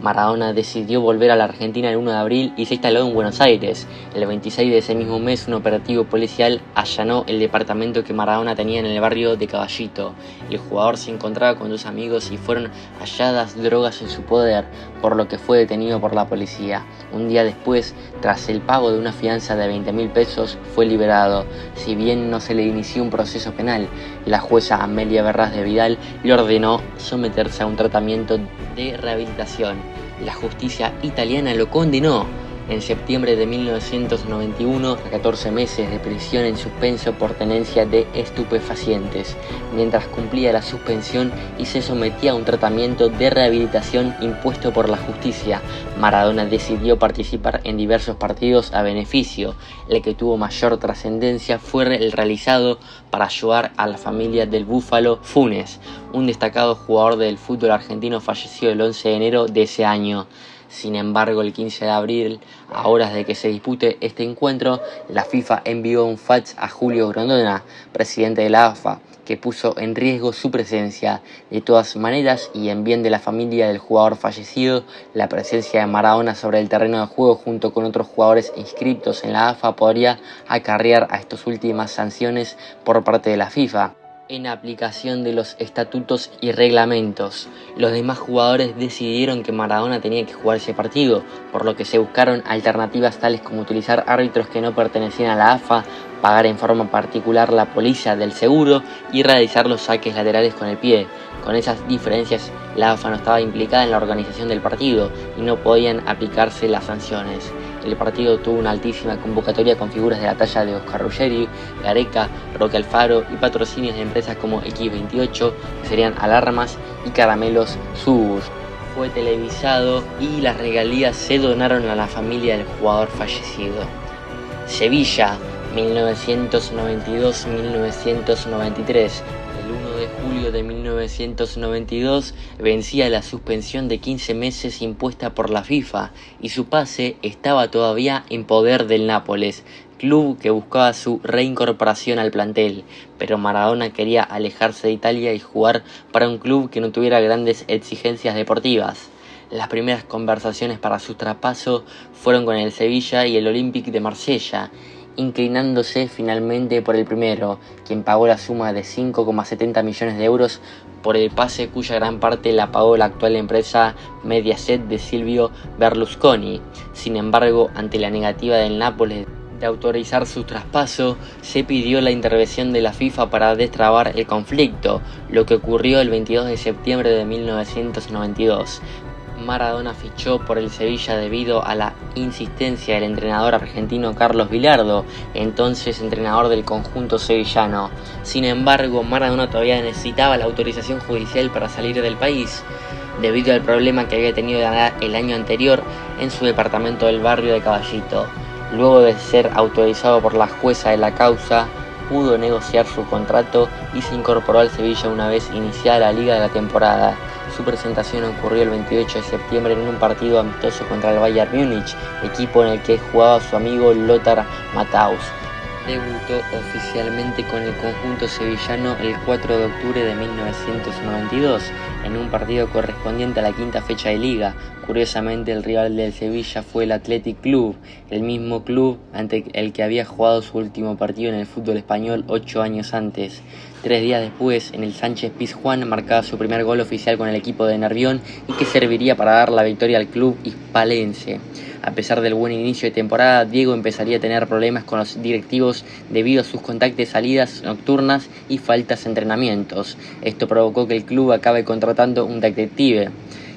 Maradona decidió volver a la Argentina el 1 de abril y se instaló en Buenos Aires. El 26 de ese mismo mes, un operativo policial allanó el departamento que Maradona tenía en el barrio de Caballito. El jugador se encontraba con 2 amigos y fueron halladas drogas en su poder, por lo que fue detenido por la policía. Un día después, tras el pago de una fianza de 20.000 pesos, fue liberado. Si bien no se le inició un proceso penal, la jueza Amelia Berras de Vidal le ordenó someterse a un tratamiento de rehabilitación. La justicia italiana lo condenó en septiembre de 1991 a 14 meses de prisión en suspenso por tenencia de estupefacientes, mientras cumplía la suspensión y se sometía a un tratamiento de rehabilitación impuesto por la justicia. Maradona decidió participar en diversos partidos a beneficio. El que tuvo mayor trascendencia fue el realizado para ayudar a la familia del Búfalo Funes, un destacado jugador del fútbol argentino fallecido el 11 de enero de ese año. Sin embargo, el 15 de abril, a horas de que se dispute este encuentro, la FIFA envió un fax a Julio Grondona, presidente de la AFA, que puso en riesgo su presencia. De todas maneras, y en bien de la familia del jugador fallecido, la presencia de Maradona sobre el terreno de juego junto con otros jugadores inscritos en la AFA podría acarrear a estas últimas sanciones por parte de la FIFA. En aplicación de los estatutos y reglamentos, los demás jugadores decidieron que Maradona tenía que jugar ese partido, por lo que se buscaron alternativas tales como utilizar árbitros que no pertenecían a la AFA, pagar en forma particular la póliza del seguro y realizar los saques laterales con el pie. Con esas diferencias, la AFA no estaba implicada en la organización del partido y no podían aplicarse las sanciones. El partido tuvo una altísima convocatoria con figuras de la talla de Oscar Ruggeri, Gareca, Roque Alfaro y patrocinios de empresas como X28, que serían Alarmas, y Caramelos Subus. Fue televisado y las regalías se donaron a la familia del jugador fallecido. Sevilla, 1992-1993. El 1 de julio de 1992 vencía la suspensión de 15 meses impuesta por la FIFA y su pase estaba todavía en poder del Nápoles, club que buscaba su reincorporación al plantel, pero Maradona quería alejarse de Italia y jugar para un club que no tuviera grandes exigencias deportivas. Las primeras conversaciones para su traspaso fueron con el Sevilla y el Olympique de Marsella, inclinándose finalmente por el primero, quien pagó la suma de 5,70 millones de euros por el pase, cuya gran parte la pagó la actual empresa Mediaset de Silvio Berlusconi. Sin embargo, ante la negativa del Nápoles de autorizar su traspaso, se pidió la intervención de la FIFA para destrabar el conflicto, lo que ocurrió el 22 de septiembre de 1992. Maradona fichó por el Sevilla debido a la insistencia del entrenador argentino Carlos Bilardo, entonces entrenador del conjunto sevillano. Sin embargo, Maradona todavía necesitaba la autorización judicial para salir del país, debido al problema que había tenido el año anterior en su departamento del barrio de Caballito. Luego de ser autorizado por la jueza de la causa, pudo negociar su contrato y se incorporó al Sevilla una vez iniciada la liga de la temporada. Su presentación ocurrió el 28 de septiembre en un partido amistoso contra el Bayern Múnich, equipo en el que jugaba su amigo Lothar Matthaus. Debutó oficialmente con el conjunto sevillano el 4 de octubre de 1992, en un partido correspondiente a la quinta fecha de liga. Curiosamente, el rival del Sevilla fue el Athletic Club, el mismo club ante el que había jugado su último partido en el fútbol español 8 años antes. 3 días después, en el Sánchez Pizjuán, marcaba su primer gol oficial con el equipo de Nervión y que serviría para dar la victoria al club hispalense. A pesar del buen inicio de temporada, Diego empezaría a tener problemas con los directivos debido a sus contactos, salidas nocturnas y faltas de entrenamientos. Esto provocó que el club acabe contratando un detective,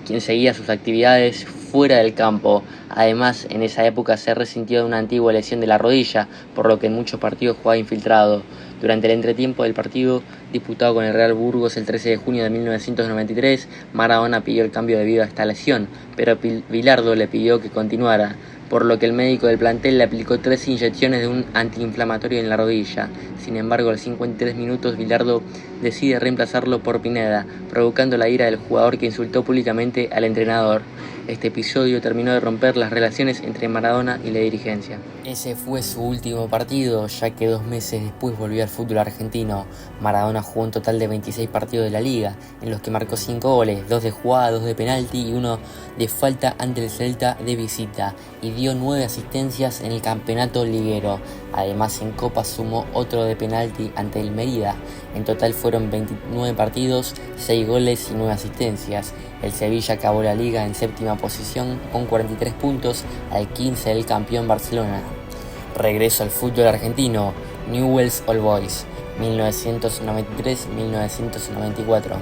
quien seguía sus actividades fuera del campo. Además, en esa época se resintió de una antigua lesión de la rodilla, por lo que en muchos partidos jugaba infiltrado. Durante el entretiempo del partido disputado con el Real Burgos el 13 de junio de 1993, Maradona pidió el cambio debido a esta lesión, pero Bilardo le pidió que continuara, por lo que el médico del plantel le aplicó 3 inyecciones de un antiinflamatorio en la rodilla. Sin embargo, a los 53 minutos Bilardo decide reemplazarlo por Pineda, provocando la ira del jugador, que insultó públicamente al entrenador. Este episodio terminó de romper las relaciones entre Maradona y la dirigencia. Ese fue su último partido, ya que 2 meses después volvió al fútbol argentino. Maradona jugó un total de 26 partidos de la liga, en los que marcó 5 goles, 2 de jugada, 2 de penalti y 1 de falta ante el Celta de visita, y dio 9 asistencias en el campeonato liguero. Además, en Copa sumó otro de penalti ante el Mérida. En total fueron 29 partidos, 6 goles y 9 asistencias. El Sevilla acabó la liga en séptima posición con 43 puntos, al 15 del campeón Barcelona. Regreso al fútbol argentino. Newell's Old Boys, 1993-1994.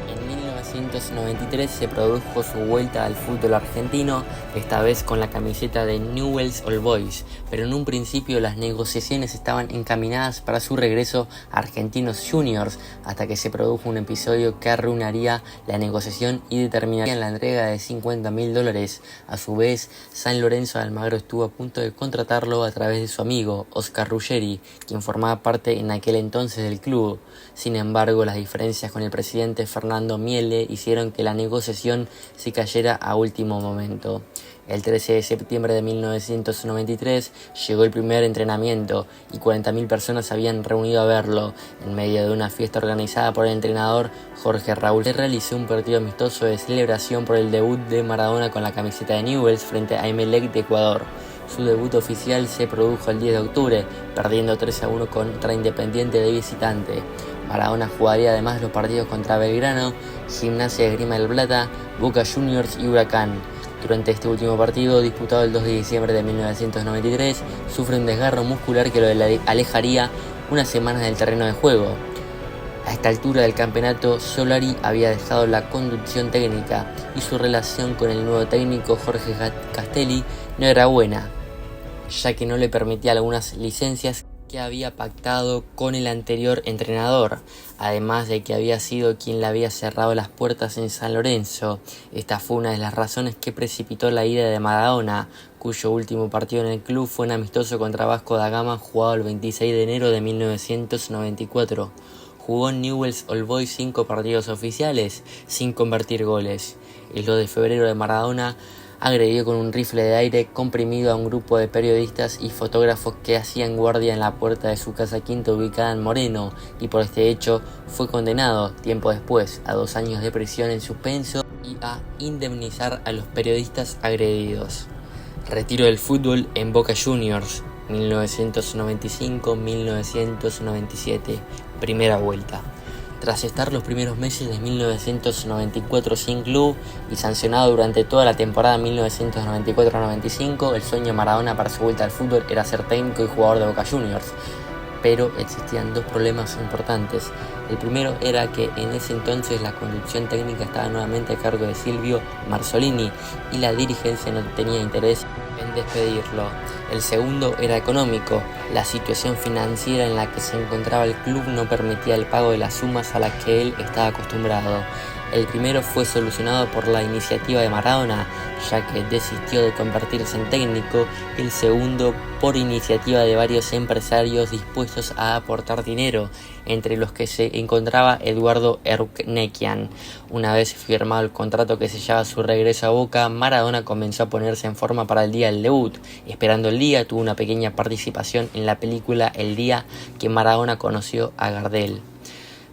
En 1993 se produjo su vuelta al fútbol argentino, esta vez con la camiseta de Newell's Old Boys, pero en un principio las negociaciones estaban encaminadas para su regreso a Argentinos Juniors, hasta que se produjo un episodio que arruinaría la negociación y determinaría la entrega de $50.000. A su vez, San Lorenzo de Almagro estuvo a punto de contratarlo a través de su amigo Oscar Ruggeri, quien formaba parte en aquel entonces del club. Sin embargo, las diferencias con el presidente Fernando Miele hicieron que la negociación se cayera a último momento. El 13 de septiembre de 1993 llegó el primer entrenamiento y 40.000 personas se habían reunido a verlo. En medio de una fiesta organizada por el entrenador Jorge Raúl, se realizó un partido amistoso de celebración por el debut de Maradona con la camiseta de Newell's frente a Emelec de Ecuador. Su debut oficial se produjo el 10 de octubre, perdiendo 3-1 contra Independiente de visitante. Maradona jugaría además los partidos contra Belgrano, Gimnasia de Esgrima del Plata, Boca Juniors y Huracán. Durante este último partido, disputado el 2 de diciembre de 1993, sufre un desgarro muscular que lo alejaría unas semanas del terreno de juego. A esta altura del campeonato, Solari había dejado la conducción técnica y su relación con el nuevo técnico Jorge Castelli no era buena, ya que no le permitía algunas licencias que había pactado con el anterior entrenador, además de que había sido quien le había cerrado las puertas en San Lorenzo. Esta fue una de las razones que precipitó la ida de Maradona, cuyo último partido en el club fue un amistoso contra Vasco da Gama jugado el 26 de enero de 1994. Jugó en Newell's Old Boys 5 partidos oficiales, sin convertir goles. El 2 de febrero de Maradona agredió con un rifle de aire comprimido a un grupo de periodistas y fotógrafos que hacían guardia en la puerta de su casa quinta ubicada en Moreno, y por este hecho fue condenado, tiempo después, a 2 años de prisión en suspenso y a indemnizar a los periodistas agredidos. Retiro del fútbol en Boca Juniors, 1995-1997, primera vuelta. Tras estar los primeros meses de 1994 sin club y sancionado durante toda la temporada 1994-95, el sueño de Maradona para su vuelta al fútbol era ser técnico y jugador de Boca Juniors. Pero existían dos problemas importantes. El primero era que en ese entonces la conducción técnica estaba nuevamente a cargo de Silvio Marzolini y la dirigencia no tenía interés en despedirlo. El segundo era económico. La situación financiera en la que se encontraba el club no permitía el pago de las sumas a las que él estaba acostumbrado. El primero fue solucionado por la iniciativa de Maradona, ya que desistió de convertirse en técnico, y el segundo por iniciativa de varios empresarios dispuestos a aportar dinero, entre los que se encontraba Eduardo Ernequian. Una vez firmado el contrato que sellaba su regreso a Boca, Maradona comenzó a ponerse en forma para el día del debut. Esperando el día, tuvo una pequeña participación en la película El día que Maradona conoció a Gardel,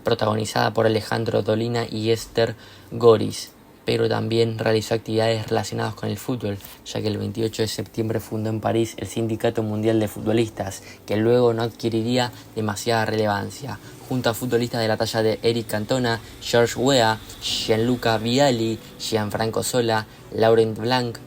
protagonizada por Alejandro Dolina y Esther Goris, pero también realizó actividades relacionadas con el fútbol, ya que el 28 de septiembre fundó en París el Sindicato Mundial de Futbolistas, que luego no adquiriría demasiada relevancia, junto a futbolistas de la talla de Eric Cantona, George Weah, Gianluca Vialli, Gianfranco Sola, Laurent Blanc,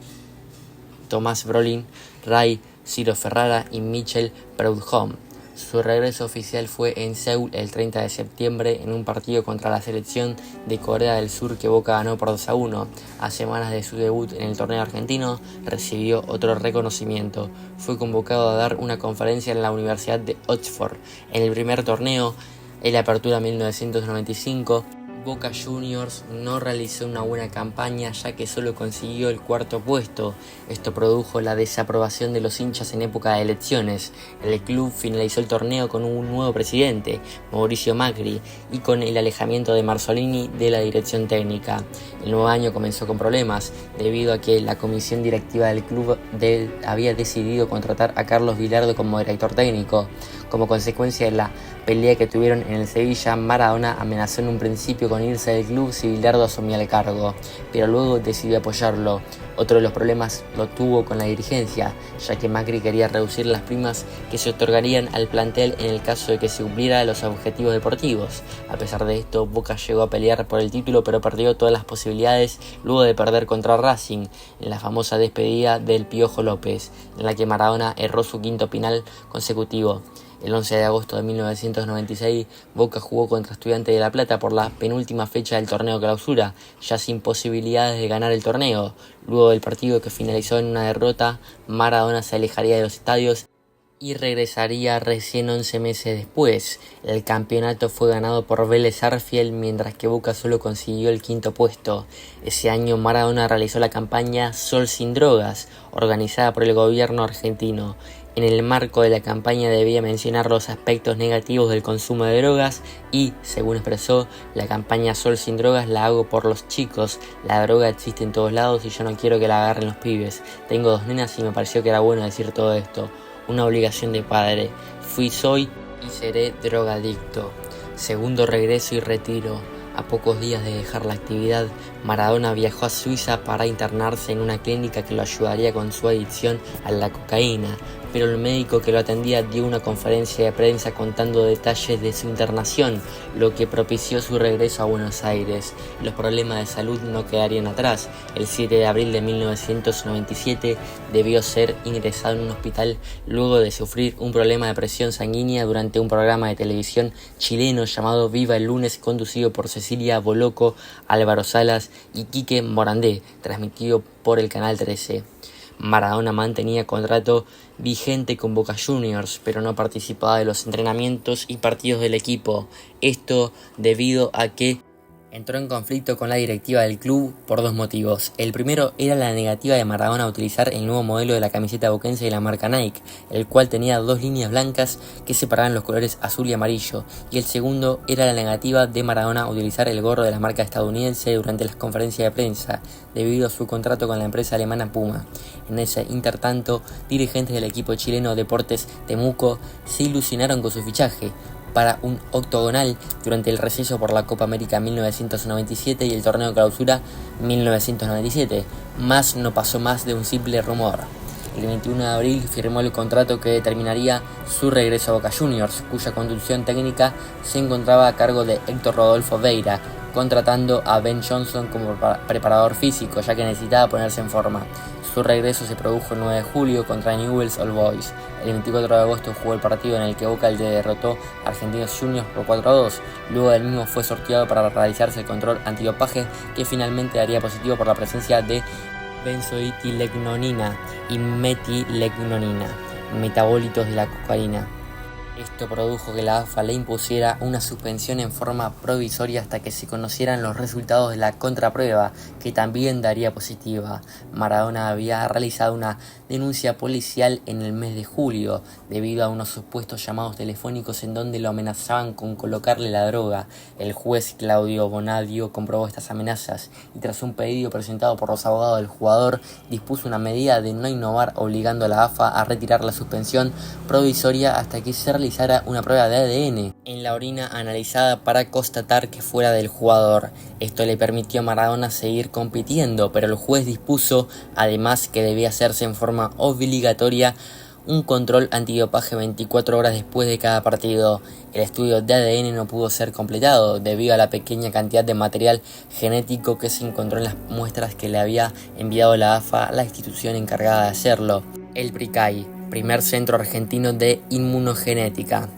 Tomás Brolin, Ray, Ciro Ferrara y Michel Prudhomme. Su regreso oficial fue en Seúl el 30 de septiembre en un partido contra la selección de Corea del Sur que Boca ganó por 2-1. A semanas de su debut en el torneo argentino, recibió otro reconocimiento. Fue convocado a dar una conferencia en la Universidad de Oxford. En el primer torneo, en la Apertura 1995, Boca Juniors no realizó una buena campaña, ya que solo consiguió el cuarto puesto. Esto produjo la desaprobación de los hinchas en época de elecciones. El club finalizó el torneo con un nuevo presidente, Mauricio Macri, y con el alejamiento de Marzolini de la dirección técnica. El nuevo año comenzó con problemas, debido a que la comisión directiva del club había decidido contratar a Carlos Bilardo como director técnico. Como consecuencia de la pelea que tuvieron en el Sevilla, Maradona amenazó en un principio con irse del club si Bilardo asumía el cargo, pero luego decidió apoyarlo. Otro de los problemas lo tuvo con la dirigencia, ya que Macri quería reducir las primas que se otorgarían al plantel en el caso de que se cumpliera los objetivos deportivos. A pesar de esto, Boca llegó a pelear por el título, pero perdió todas las posibilidades luego de perder contra Racing en la famosa despedida del Piojo López, en la que Maradona erró su quinto penal consecutivo. El 11 de agosto de 1996, Boca jugó contra Estudiantes de La Plata por la penúltima fecha del torneo clausura, ya sin posibilidades de ganar el torneo. Luego del partido, que finalizó en una derrota, Maradona se alejaría de los estadios y regresaría recién 11 meses después. El campeonato fue ganado por Vélez Sarsfield, mientras que Boca solo consiguió el quinto puesto. Ese año Maradona realizó la campaña Sol sin drogas, organizada por el gobierno argentino. En el marco de la campaña debía mencionar los aspectos negativos del consumo de drogas y, según expresó, la campaña Sol sin drogas la hago por los chicos. La droga existe en todos lados y yo no quiero que la agarren los pibes. Tengo 2 nenas y me pareció que era bueno decir todo esto. Una obligación de padre. Fui, soy y seré drogadicto. Segundo regreso y retiro. A pocos días de dejar la actividad, Maradona viajó a Suiza para internarse en una clínica que lo ayudaría con su adicción a la cocaína. pero el médico que lo atendía dio una conferencia de prensa contando detalles de su internación, lo que propició su regreso a Buenos Aires. Los problemas de salud no quedarían atrás. El 7 de abril de 1997 debió ser ingresado en un hospital luego de sufrir un problema de presión sanguínea durante un programa de televisión chileno llamado Viva el Lunes, conducido por Cecilia Boloco, Álvaro Salas y Quique Morandé, transmitido por el Canal 13. Maradona mantenía contrato vigente con Boca Juniors, pero no participaba de los entrenamientos y partidos del equipo. Esto debido a que entró en conflicto con la directiva del club por dos motivos. El primero era la negativa de Maradona a utilizar el nuevo modelo de la camiseta boquense de la marca Nike, el cual tenía dos líneas blancas que separaban los colores azul y amarillo, y el segundo era la negativa de Maradona a utilizar el gorro de la marca estadounidense durante las conferencias de prensa, debido a su contrato con la empresa alemana Puma. En ese intertanto, dirigentes del equipo chileno Deportes Temuco se ilusionaron con su fichaje para un octogonal durante el receso por la Copa América 1997 y el Torneo Clausura 1997, mas no pasó más de un simple rumor. El 21 de abril firmó el contrato que determinaría su regreso a Boca Juniors, cuya conducción técnica se encontraba a cargo de Héctor Rodolfo Beira, contratando a Ben Johnson como preparador físico, ya que necesitaba ponerse en forma. Su regreso se produjo el 9 de julio contra Newell's Old Boys. El 24 de agosto jugó el partido en el que Boca le derrotó a Argentinos Juniors por 4-2. Luego del mismo fue sorteado para realizarse el control antidopaje, que finalmente daría positivo por la presencia de benzoetilecgonina y metilecgonina, metabolitos de la cocaína. Esto produjo que la AFA le impusiera una suspensión en forma provisoria hasta que se conocieran los resultados de la contraprueba, que también daría positiva. Maradona había realizado una denuncia policial en el mes de julio, debido a unos supuestos llamados telefónicos en donde lo amenazaban con colocarle la droga. El juez Claudio Bonadio comprobó estas amenazas y, tras un pedido presentado por los abogados del jugador, dispuso una medida de no innovar, obligando a la AFA a retirar la suspensión provisoria hasta que se realizara una prueba de ADN en la orina analizada para constatar que fuera del jugador. Esto le permitió a Maradona seguir compitiendo, pero el juez dispuso además que debía hacerse en forma obligatoria un control antidopaje 24 horas después de cada partido. El estudio de ADN no pudo ser completado debido a la pequeña cantidad de material genético que se encontró en las muestras que le había enviado la AFA a la institución encargada de hacerlo, el PRICAI, primer centro argentino de inmunogenética.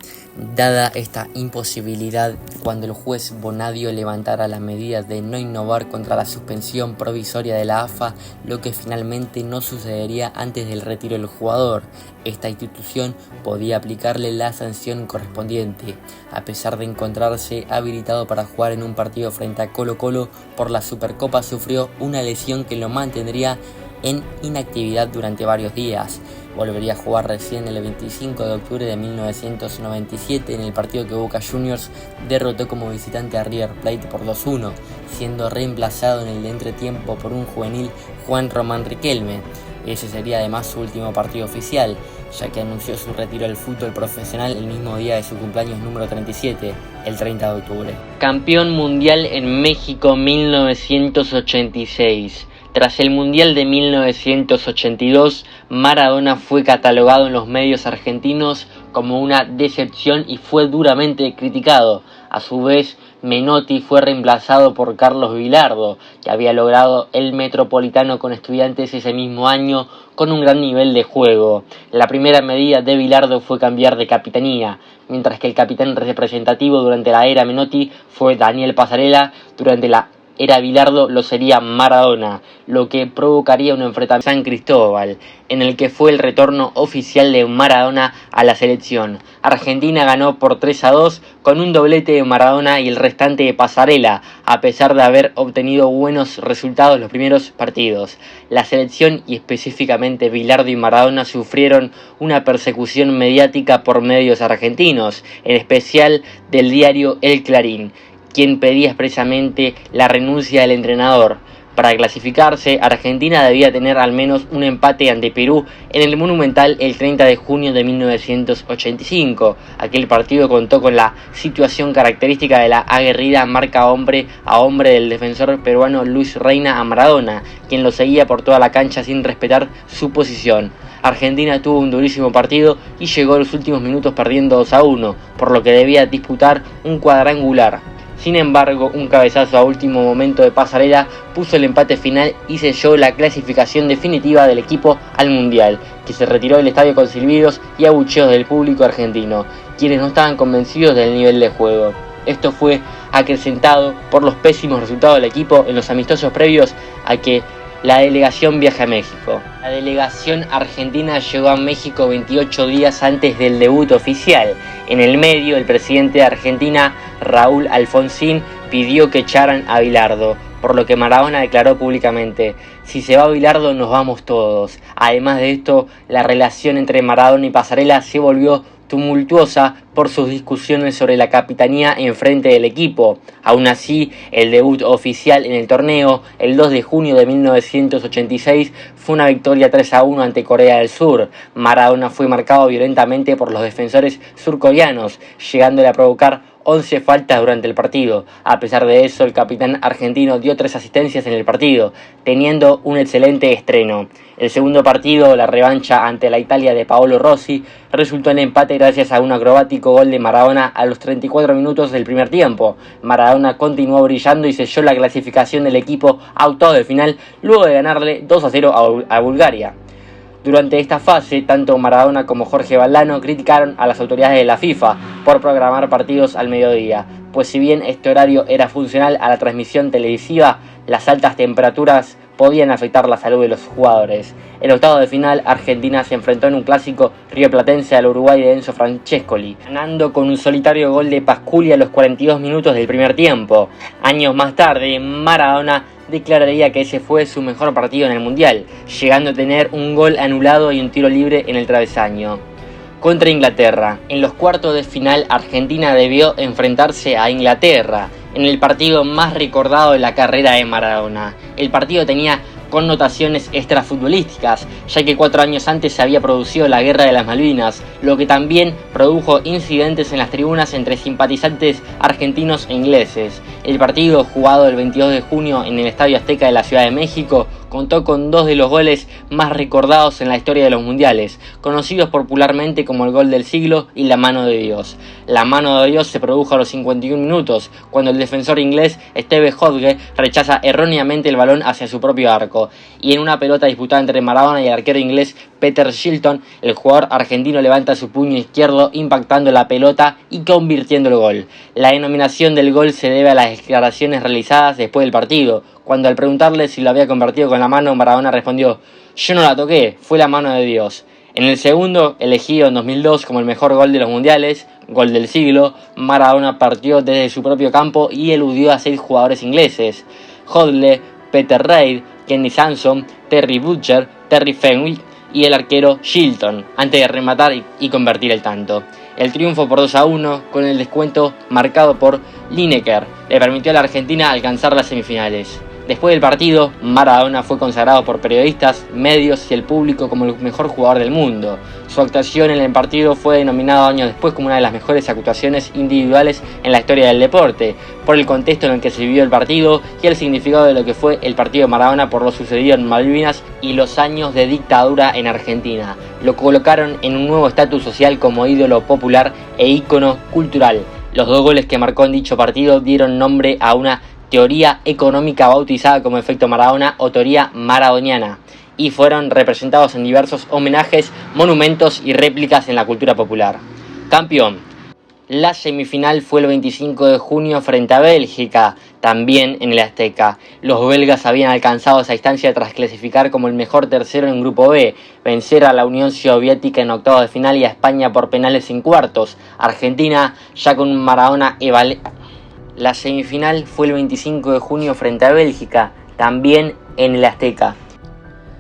Dada esta imposibilidad, cuando el juez Bonadio levantara la medida de no innovar contra la suspensión provisoria de la AFA, lo que finalmente no sucedería antes del retiro del jugador, esta institución podía aplicarle la sanción correspondiente. A pesar de encontrarse habilitado para jugar en un partido frente a Colo-Colo por la Supercopa, sufrió una lesión que lo mantendría en inactividad durante varios días. Volvería a jugar recién el 25 de octubre de 1997 en el partido que Boca Juniors derrotó como visitante a River Plate por 2-1, siendo reemplazado en el entretiempo por un juvenil Juan Román Riquelme. Ese sería además su último partido oficial, ya que anunció su retiro del fútbol profesional el mismo día de su cumpleaños número 37, el 30 de octubre. Campeón mundial en México 1986. Tras el Mundial de 1982, Maradona fue catalogado en los medios argentinos como una decepción y fue duramente criticado. A su vez, Menotti fue reemplazado por Carlos Bilardo, que había logrado el Metropolitano con Estudiantes ese mismo año con un gran nivel de juego. La primera medida de Bilardo fue cambiar de capitanía, mientras que el capitán representativo durante la era Menotti fue Daniel Passarella. Durante la era Bilardo lo sería Maradona, lo que provocaría un enfrentamiento en San Cristóbal, en el que fue el retorno oficial de Maradona a la selección. Argentina ganó por 3-2 con un doblete de Maradona y el restante de Passarella, a pesar de haber obtenido buenos resultados en los primeros partidos. La selección y específicamente Bilardo y Maradona sufrieron una persecución mediática por medios argentinos, en especial del diario El Clarín, quien pedía expresamente la renuncia del entrenador. Para clasificarse, Argentina debía tener al menos un empate ante Perú en el Monumental el 30 de junio de 1985. Aquel partido contó con la situación característica de la aguerrida marca hombre a hombre del defensor peruano Luis Reina a Maradona, quien lo seguía por toda la cancha sin respetar su posición. Argentina tuvo un durísimo partido y llegó a los últimos minutos perdiendo 2-1, por lo que debía disputar un cuadrangular. Sin embargo, un cabezazo a último momento de Pasarela puso el empate final y selló la clasificación definitiva del equipo al Mundial, que se retiró del estadio con silbidos y abucheos del público argentino, quienes no estaban convencidos del nivel de juego. Esto fue acrecentado por los pésimos resultados del equipo en los amistosos previos a que la delegación viaja a México. La delegación argentina llegó a México 28 días antes del debut oficial. En el medio, el presidente de Argentina, Raúl Alfonsín, pidió que echaran a Bilardo, por lo que Maradona declaró públicamente: si se va Bilardo nos vamos todos. Además de esto, la relación entre Maradona y Pasarela se volvió tumultuosa por sus discusiones sobre la capitanía en frente del equipo. Aún así, el debut oficial en el torneo, el 2 de junio de 1986, fue una victoria 3-1 ante Corea del Sur. Maradona fue marcado violentamente por los defensores surcoreanos, llegándole a provocar 11 faltas durante el partido. A pesar de eso, el capitán argentino dio 3 asistencias en el partido, teniendo un excelente estreno. El segundo partido, la revancha ante la Italia de Paolo Rossi, resultó en empate gracias a un acrobático gol de Maradona a los 34 minutos del primer tiempo. Maradona continuó brillando y selló la clasificación del equipo a octavos de final luego de ganarle 2-0 a Bulgaria. Durante esta fase, tanto Maradona como Jorge Valdano criticaron a las autoridades de la FIFA por programar partidos al mediodía, pues si bien este horario era funcional a la transmisión televisiva, las altas temperaturas podían afectar la salud de los jugadores. En octavos de final, Argentina se enfrentó en un clásico rioplatense al Uruguay de Enzo Francescoli, ganando con un solitario gol de Pasculi a los 42 minutos del primer tiempo. Años más tarde, Maradona declararía que ese fue su mejor partido en el Mundial, llegando a tener un gol anulado y un tiro libre en el travesaño. Contra Inglaterra. En los cuartos de final, Argentina debió enfrentarse a Inglaterra en el partido más recordado de la carrera de Maradona. El partido tenía connotaciones extrafutbolísticas, ya que 4 años antes se había producido la Guerra de las Malvinas, lo que también produjo incidentes en las tribunas entre simpatizantes argentinos e ingleses. El partido, jugado el 22 de junio en el Estadio Azteca de la Ciudad de México, contó con 2 de los goles más recordados en la historia de los mundiales, conocidos popularmente como el gol del siglo y la mano de Dios. La mano de Dios se produjo a los 51 minutos, cuando el defensor inglés Steve Hodge rechaza erróneamente el balón hacia su propio arco, y en una pelota disputada entre Maradona y el arquero inglés Peter Shilton, el jugador argentino levanta su puño izquierdo impactando la pelota y convirtiendo el gol. La denominación del gol se debe a las declaraciones realizadas después del partido, cuando al preguntarle si lo había convertido con la mano, Maradona respondió: yo no la toqué, fue la mano de Dios. En el segundo, elegido en 2002 como el mejor gol de los mundiales, gol del siglo, Maradona partió desde su propio campo y eludió a 6 jugadores ingleses: Hodge, Peter Reid, Kenny Sansom, Terry Butcher, Terry Fenwick y el arquero Shilton, antes de rematar y convertir el tanto. El triunfo por 2-1, con el descuento marcado por Lineker, le permitió a la Argentina alcanzar las semifinales. Después del partido, Maradona fue consagrado por periodistas, medios y el público como el mejor jugador del mundo. Su actuación en el partido fue denominado años después como una de las mejores actuaciones individuales en la historia del deporte, por el contexto en el que se vivió el partido y el significado de lo que fue el partido de Maradona por lo sucedido en Malvinas y los años de dictadura en Argentina. Lo colocaron en un nuevo estatus social como ídolo popular e ícono cultural. Los 2 goles que marcó en dicho partido dieron nombre a una teoría económica bautizada como efecto Maradona o teoría maradoniana, y fueron representados en diversos homenajes, monumentos y réplicas en la cultura popular. Campeón. La semifinal fue el 25 de junio frente a Bélgica, también en el Azteca. Los belgas habían alcanzado esa instancia tras clasificar como el mejor tercero en Grupo B, vencer a la Unión Soviética en octavos de final y a España por penales en cuartos. Argentina, ya con Maradona La semifinal fue el 25 de junio frente a Bélgica, también en el Azteca.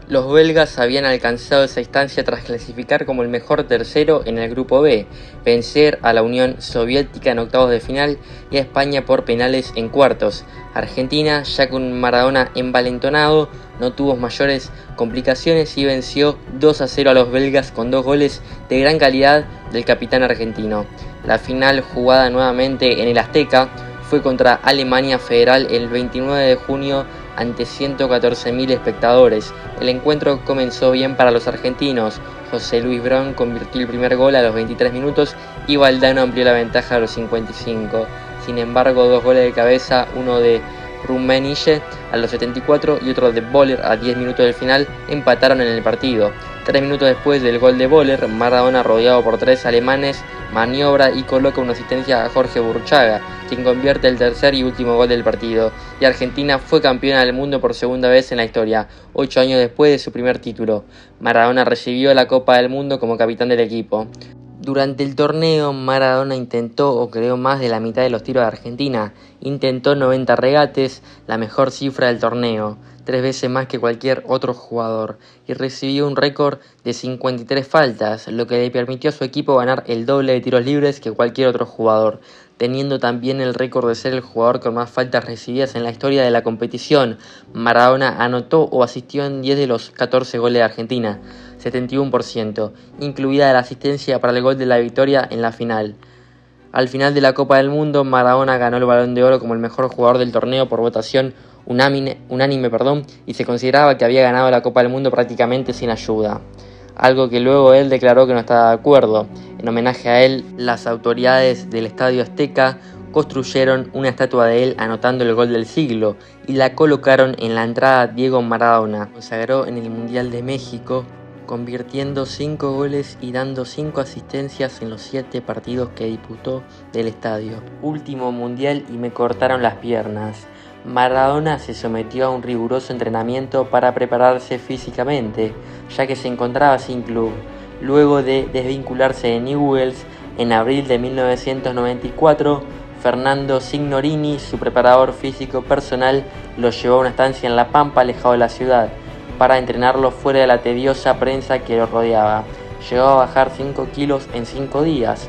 Los belgas habían alcanzado esa instancia tras clasificar como el mejor tercero en el grupo B, vencer a la Unión Soviética en octavos de final y a España por penales en cuartos. Argentina, ya con Maradona envalentonado, no tuvo mayores complicaciones y venció 2-0 a los belgas con 2 goles de gran calidad del capitán argentino. La final, jugada nuevamente en el Azteca, fue contra Alemania Federal el 29 de junio ante 114.000 espectadores. El encuentro comenzó bien para los argentinos. José Luis Brown convirtió el primer gol a los 23 minutos y Valdano amplió la ventaja a los 55. Sin embargo, 2 goles de cabeza, uno de Rummenigge a los 74 y otro de Boller a 10 minutos del final, empataron en el partido. 3 minutos después del gol de Boller, Maradona, rodeado por 3 alemanes, maniobra y coloca una asistencia a Jorge Burruchaga, quien convierte el tercer y último gol del partido, y Argentina fue campeona del mundo por segunda vez en la historia, 8 años después de su primer título. Maradona recibió la Copa del Mundo como capitán del equipo. Durante el torneo, Maradona intentó o creó más de la mitad de los tiros de Argentina. Intentó 90 regates, la mejor cifra del torneo, 3 veces más que cualquier otro jugador, y recibió un récord de 53 faltas, lo que le permitió a su equipo ganar el doble de tiros libres que cualquier otro jugador, teniendo también el récord de ser el jugador con más faltas recibidas en la historia de la competición. Maradona anotó o asistió en 10 de los 14 goles de Argentina, 71%, incluida la asistencia para el gol de la victoria en la final. Al final de la Copa del Mundo, Maradona ganó el Balón de Oro como el mejor jugador del torneo por votación unánime, y se consideraba que había ganado la Copa del Mundo prácticamente sin ayuda, algo que luego él declaró que no estaba de acuerdo. En homenaje a él, las autoridades del Estadio Azteca construyeron una estatua de él anotando el gol del siglo y la colocaron en la entrada Diego Maradona. Consagró en el Mundial de México, convirtiendo 5 goles y dando 5 asistencias en los 7 partidos que disputó del estadio. Último mundial y me cortaron las piernas. Maradona se sometió a un riguroso entrenamiento para prepararse físicamente, ya que se encontraba sin club. Luego de desvincularse de Newell's en abril de 1994, Fernando Signorini, su preparador físico personal, lo llevó a una estancia en La Pampa, alejado de la ciudad, para entrenarlo fuera de la tediosa prensa que lo rodeaba. Llegó a bajar 5 kilos en 5 días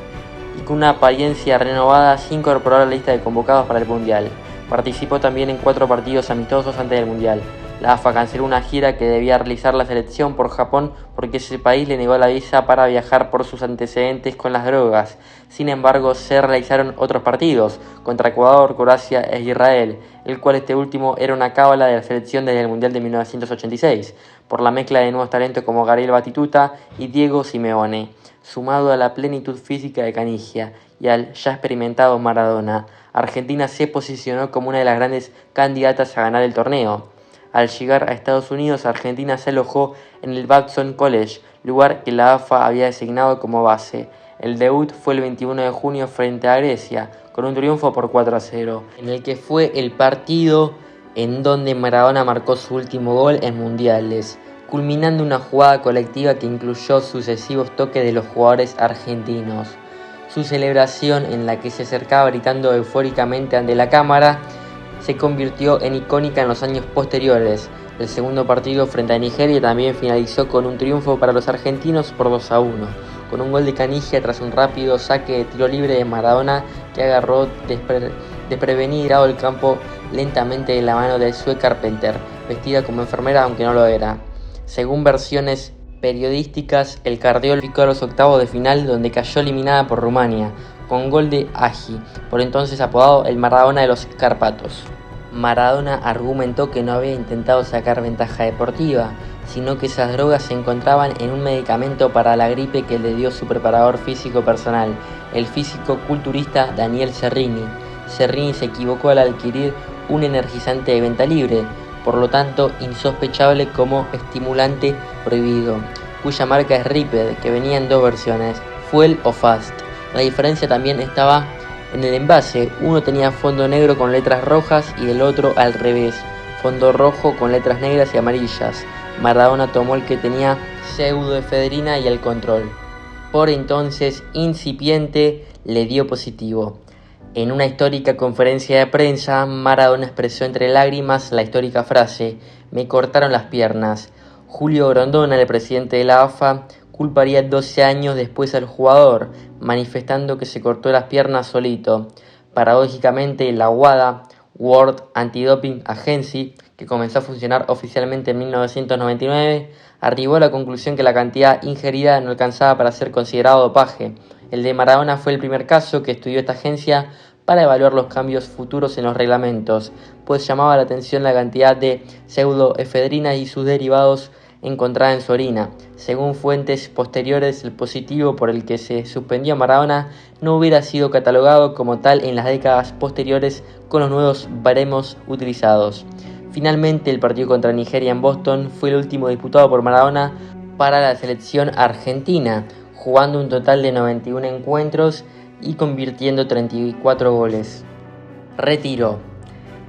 y con una apariencia renovada se incorporó a la lista de convocados para el Mundial. Participó también en 4 partidos amistosos antes del Mundial. La AFA canceló una gira que debía realizar la selección por Japón porque ese país le negó la visa para viajar por sus antecedentes con las drogas. Sin embargo, se realizaron otros partidos contra Ecuador, Croacia e Israel, el cual este último era una cábala de la selección desde el Mundial de 1986, por la mezcla de nuevos talentos como Gabriel Batistuta y Diego Simeone, sumado a la plenitud física de Canigia y al ya experimentado Maradona. Argentina se posicionó como una de las grandes candidatas a ganar el torneo. Al llegar a Estados Unidos, Argentina se alojó en el Babson College, lugar que la AFA había designado como base. El debut fue el 21 de junio frente a Grecia, con un triunfo por 4-0, en el que fue el partido en donde Maradona marcó su último gol en mundiales, culminando una jugada colectiva que incluyó sucesivos toques de los jugadores argentinos. Su celebración, en la que se acercaba gritando eufóricamente ante la cámara, se convirtió en icónica en los años posteriores. El segundo partido frente a Nigeria también finalizó con un triunfo para los argentinos por 2-1, con un gol de Canigia tras un rápido saque de tiro libre de Maradona que agarró desprevenido y tirado el campo lentamente de la mano de Sue Carpenter, vestida como enfermera aunque no lo era. Según versiones periodísticas, el cardiólogo ficó a los octavos de final, donde cayó eliminada por Rumania, con gol de Agi, por entonces apodado el Maradona de los Cárpatos. Maradona argumentó que no había intentado sacar ventaja deportiva, sino que esas drogas se encontraban en un medicamento para la gripe que le dio su preparador físico personal, el físico-culturista Daniel Cerrini. Cerrini se equivocó al adquirir un energizante de venta libre, por lo tanto insospechable como estimulante prohibido, cuya marca es Riped, que venía en 2 versiones, Fuel o Fast. La diferencia también estaba en el envase, uno tenía fondo negro con letras rojas y el otro al revés, fondo rojo con letras negras y amarillas. Maradona tomó el que tenía pseudoefedrina y el control, por entonces incipiente, le dio positivo. En una histórica conferencia de prensa, Maradona expresó entre lágrimas la histórica frase: "Me cortaron las piernas", Julio Grondona, el presidente de la AFA, culparía 12 años después al jugador, manifestando que se cortó las piernas solito. Paradójicamente, la WADA, World Anti-Doping Agency, que comenzó a funcionar oficialmente en 1999, arribó a la conclusión que la cantidad ingerida no alcanzaba para ser considerado dopaje. El de Maradona fue el primer caso que estudió esta agencia para evaluar los cambios futuros en los reglamentos, pues llamaba la atención la cantidad de pseudoefedrina y sus derivados encontrada en su orina. Según fuentes posteriores, el positivo por el que se suspendió a Maradona no hubiera sido catalogado como tal en las décadas posteriores con los nuevos baremos utilizados. Finalmente, el partido contra Nigeria en Boston fue el último disputado por Maradona para la selección argentina, jugando un total de 91 encuentros y convirtiendo 34 goles. Retiro.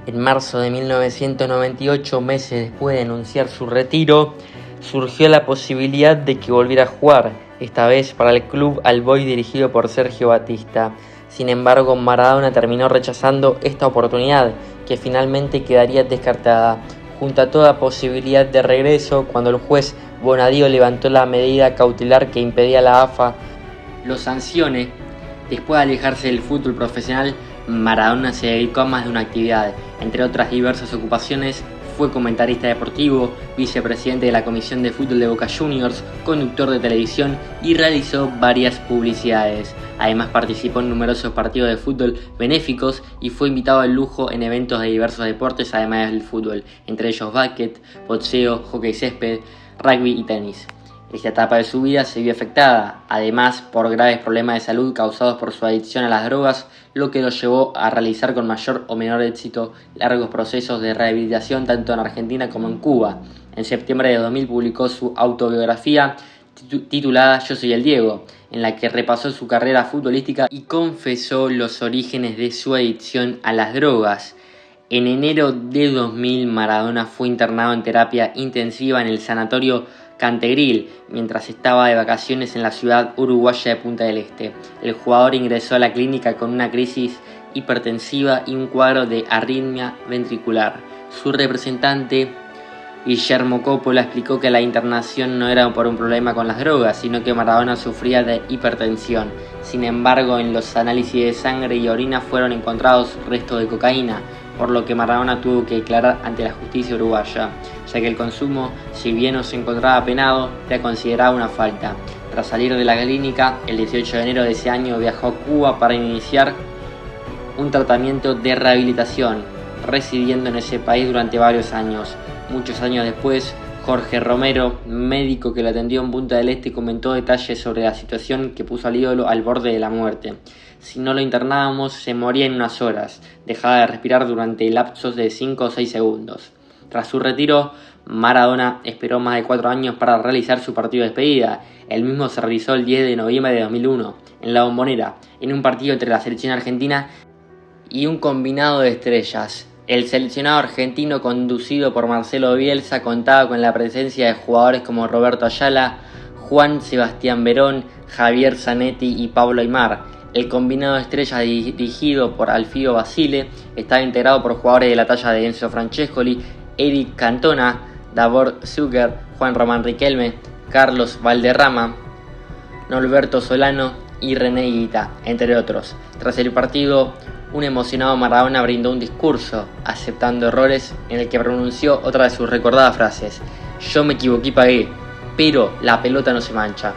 En marzo de 1998, meses después de anunciar su retiro, surgió la posibilidad de que volviera a jugar, esta vez para el club Alboy dirigido por Sergio Batista. Sin embargo, Maradona terminó rechazando esta oportunidad, que finalmente quedaría descartada, junto a toda posibilidad de regreso cuando el juez Bonadío levantó la medida cautelar que impedía a la AFA lo sancione. Después de alejarse del fútbol profesional, Maradona se dedicó a más de una actividad. Entre otras diversas ocupaciones, fue comentarista deportivo, vicepresidente de la Comisión de Fútbol de Boca Juniors, conductor de televisión y realizó varias publicidades. Además participó en numerosos partidos de fútbol benéficos y fue invitado al lujo en eventos de diversos deportes además del fútbol, entre ellos básquet, boxeo, hockey césped, rugby y tenis. Esta etapa de su vida se vio afectada, además por graves problemas de salud causados por su adicción a las drogas, lo que lo llevó a realizar con mayor o menor éxito largos procesos de rehabilitación tanto en Argentina como en Cuba. En septiembre de 2000 publicó su autobiografía titulada Yo soy el Diego, en la que repasó su carrera futbolística y confesó los orígenes de su adicción a las drogas. En enero de 2000, Maradona fue internado en terapia intensiva en el sanatorio Cantegril, mientras estaba de vacaciones en la ciudad uruguaya de Punta del Este. El jugador ingresó a la clínica con una crisis hipertensiva y un cuadro de arritmia ventricular. Su representante, Guillermo Coppola, explicó que la internación no era por un problema con las drogas, sino que Maradona sufría de hipertensión. Sin embargo, en los análisis de sangre y orina fueron encontrados restos de cocaína, por lo que Maradona tuvo que declarar ante la justicia uruguaya, ya que el consumo, si bien no se encontraba penado, era considerado una falta. Tras salir de la clínica, el 18 de enero de ese año viajó a Cuba para iniciar un tratamiento de rehabilitación, residiendo en ese país durante varios años. Muchos años después, Jorge Romero, médico que lo atendió en Punta del Este, comentó detalles sobre la situación que puso al ídolo al borde de la muerte. Si no lo internábamos, se moría en unas horas, dejaba de respirar durante lapsos de 5 o 6 segundos. Tras su retiro, Maradona esperó más de 4 años para realizar su partido de despedida. El mismo se realizó el 10 de noviembre de 2001, en La Bombonera, en un partido entre la selección argentina y un combinado de estrellas. El seleccionado argentino, conducido por Marcelo Bielsa, contaba con la presencia de jugadores como Roberto Ayala, Juan Sebastián Verón, Javier Zanetti y Pablo Aimar. El combinado de estrellas, dirigido por Alfio Basile, estaba integrado por jugadores de la talla de Enzo Francescoli, Eric Cantona, Davor Zucker, Juan Román Riquelme, Carlos Valderrama, Norberto Solano y René Higuita, entre otros. Tras el partido, un emocionado Maradona brindó un discurso, aceptando errores, en el que pronunció otra de sus recordadas frases: "Yo me equivoqué y pagué, pero la pelota no se mancha".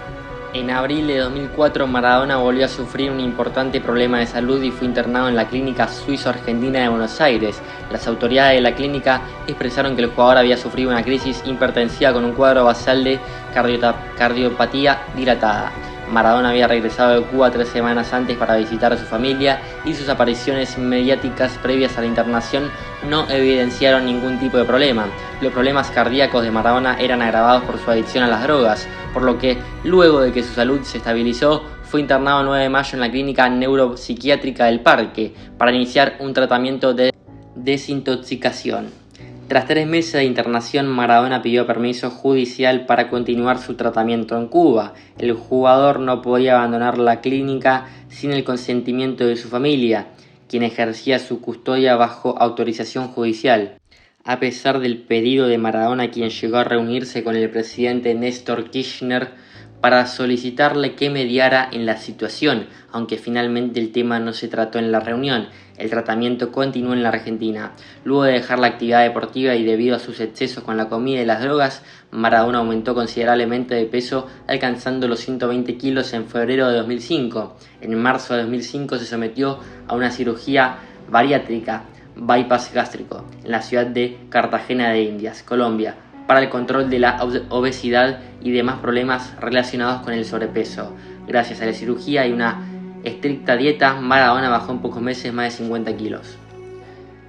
En abril de 2004, Maradona volvió a sufrir un importante problema de salud y fue internado en la clínica suizo-argentina de Buenos Aires. Las autoridades de la clínica expresaron que el jugador había sufrido una crisis hipertensiva con un cuadro basal de cardiopatía dilatada. Maradona había regresado de Cuba 3 semanas antes para visitar a su familia y sus apariciones mediáticas previas a la internación no evidenciaron ningún tipo de problema. Los problemas cardíacos de Maradona eran agravados por su adicción a las drogas, por lo que, luego de que su salud se estabilizó, fue internado el 9 de mayo en la clínica neuropsiquiátrica del Parque para iniciar un tratamiento de desintoxicación. Tras 3 meses de internación, Maradona pidió permiso judicial para continuar su tratamiento en Cuba. El jugador no podía abandonar la clínica sin el consentimiento de su familia, quien ejercía su custodia bajo autorización judicial. a pesar del pedido de Maradona, quien llegó a reunirse con el presidente Néstor Kirchner para solicitarle que mediara en la situación, aunque finalmente el tema no se trató en la reunión. El tratamiento continuó en la Argentina. Luego de dejar la actividad deportiva y debido a sus excesos con la comida y las drogas, Maradona aumentó considerablemente de peso, alcanzando los 120 kilos en febrero de 2005. En marzo de 2005 se sometió a una cirugía bariátrica, bypass gástrico, en la ciudad de Cartagena de Indias, Colombia, para el control de la obesidad y demás problemas relacionados con el sobrepeso. Gracias a la cirugía y una estricta dieta, Maradona bajó en pocos meses más de 50 kilos.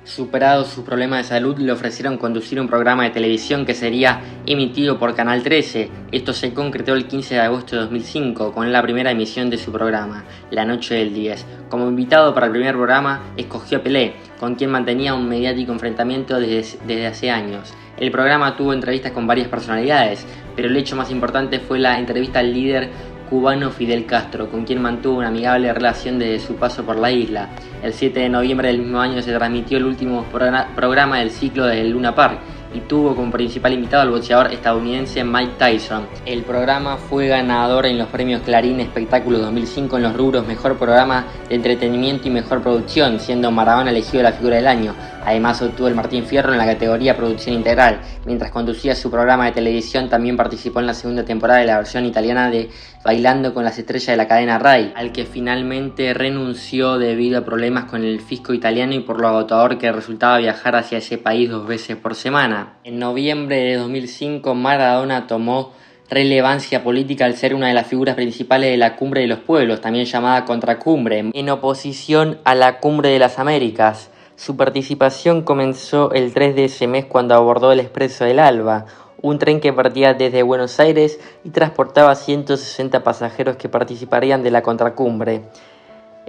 Superados sus problemas de salud, le ofrecieron conducir un programa de televisión que sería emitido por Canal 13. Esto se concretó el 15 de agosto de 2005 con la primera emisión de su programa, La Noche del 10. Como invitado para el primer programa, escogió a Pelé, con quien mantenía un mediático enfrentamiento desde hace años. El programa tuvo entrevistas con varias personalidades, pero el hecho más importante fue la entrevista al líder cubano Fidel Castro, con quien mantuvo una amigable relación desde su paso por la isla. El 7 de noviembre del mismo año se transmitió el último programa del ciclo del Luna Park y tuvo como principal invitado al boxeador estadounidense Mike Tyson. El programa fue ganador en los premios Clarín Espectáculos 2005 en los rubros Mejor Programa de Entretenimiento y Mejor Producción, siendo Maradona elegido la figura del año. Además obtuvo el Martín Fierro en la categoría Producción Integral. Mientras conducía su programa de televisión, también participó en la segunda temporada de la versión italiana de Bailando con las Estrellas de la cadena RAI, al que finalmente renunció debido a problemas con el fisco italiano y por lo agotador que resultaba viajar hacia ese país 2 veces por semana. En noviembre de 2005, Maradona tomó relevancia política al ser una de las figuras principales de la Cumbre de los Pueblos, también llamada Contracumbre, en oposición a la Cumbre de las Américas. Su participación comenzó el 3 de ese mes cuando abordó el Expreso del Alba, un tren que partía desde Buenos Aires y transportaba a 160 pasajeros que participarían de la Contracumbre,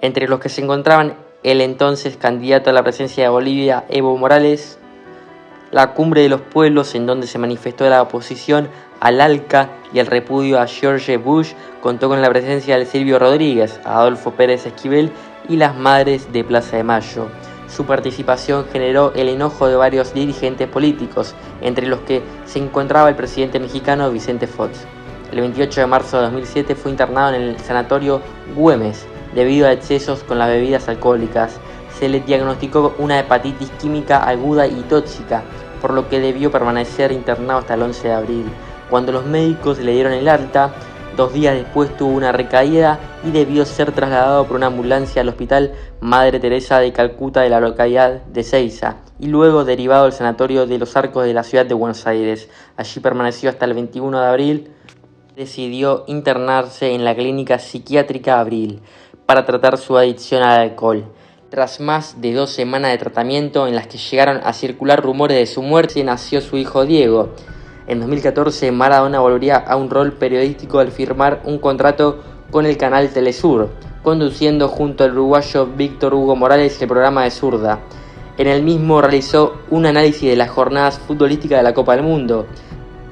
entre los que se encontraban el entonces candidato a la presidencia de Bolivia, Evo Morales. La Cumbre de los Pueblos, en donde se manifestó la oposición al ALCA y el repudio a George Bush, contó con la presencia de Silvio Rodríguez, Adolfo Pérez Esquivel y las Madres de Plaza de Mayo. Su participación generó el enojo de varios dirigentes políticos, entre los que se encontraba el presidente mexicano Vicente Fox. El 28 de marzo de 2007 fue internado en el sanatorio Güemes debido a excesos con las bebidas alcohólicas. Se le diagnosticó una hepatitis química aguda y tóxica, por lo que debió permanecer internado hasta el 11 de abril. Cuando los médicos le dieron el alta, 2 días después tuvo una recaída y debió ser trasladado por una ambulancia al Hospital Madre Teresa de Calcuta de la localidad de Seiza y luego derivado al Sanatorio de los Arcos de la ciudad de Buenos Aires. Allí permaneció hasta el 21 de abril. Decidió internarse en la clínica psiquiátrica Abril para tratar su adicción al alcohol. Tras más de 2 semanas de tratamiento en las que llegaron a circular rumores de su muerte, nació su hijo Diego. En 2014, Maradona volvería a un rol periodístico al firmar un contrato con el canal Telesur, conduciendo junto al uruguayo Víctor Hugo Morales el programa de Zurda. En el mismo realizó un análisis de las jornadas futbolísticas de la Copa del Mundo,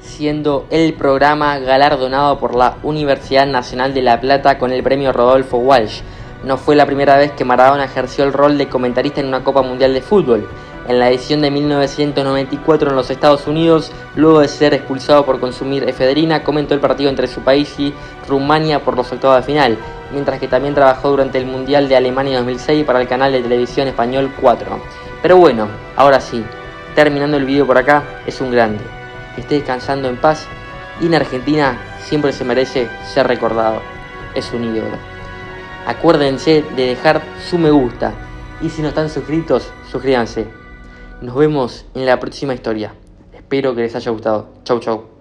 siendo el programa galardonado por la Universidad Nacional de La Plata con el premio Rodolfo Walsh. No fue la primera vez que Maradona ejerció el rol de comentarista en una Copa Mundial de Fútbol. En la edición de 1994 en los Estados Unidos, luego de ser expulsado por consumir efedrina, comentó el partido entre su país y Rumania por los octavos de final, mientras que también trabajó durante el Mundial de Alemania 2006 para el canal de televisión español 4. Pero bueno, ahora sí, terminando el video por acá, es un grande. Que esté descansando en paz y en Argentina siempre se merece ser recordado. Es un ídolo. Acuérdense de dejar su me gusta y si no están suscritos, suscríbanse. Nos vemos en la próxima historia. Espero que les haya gustado. Chau chau.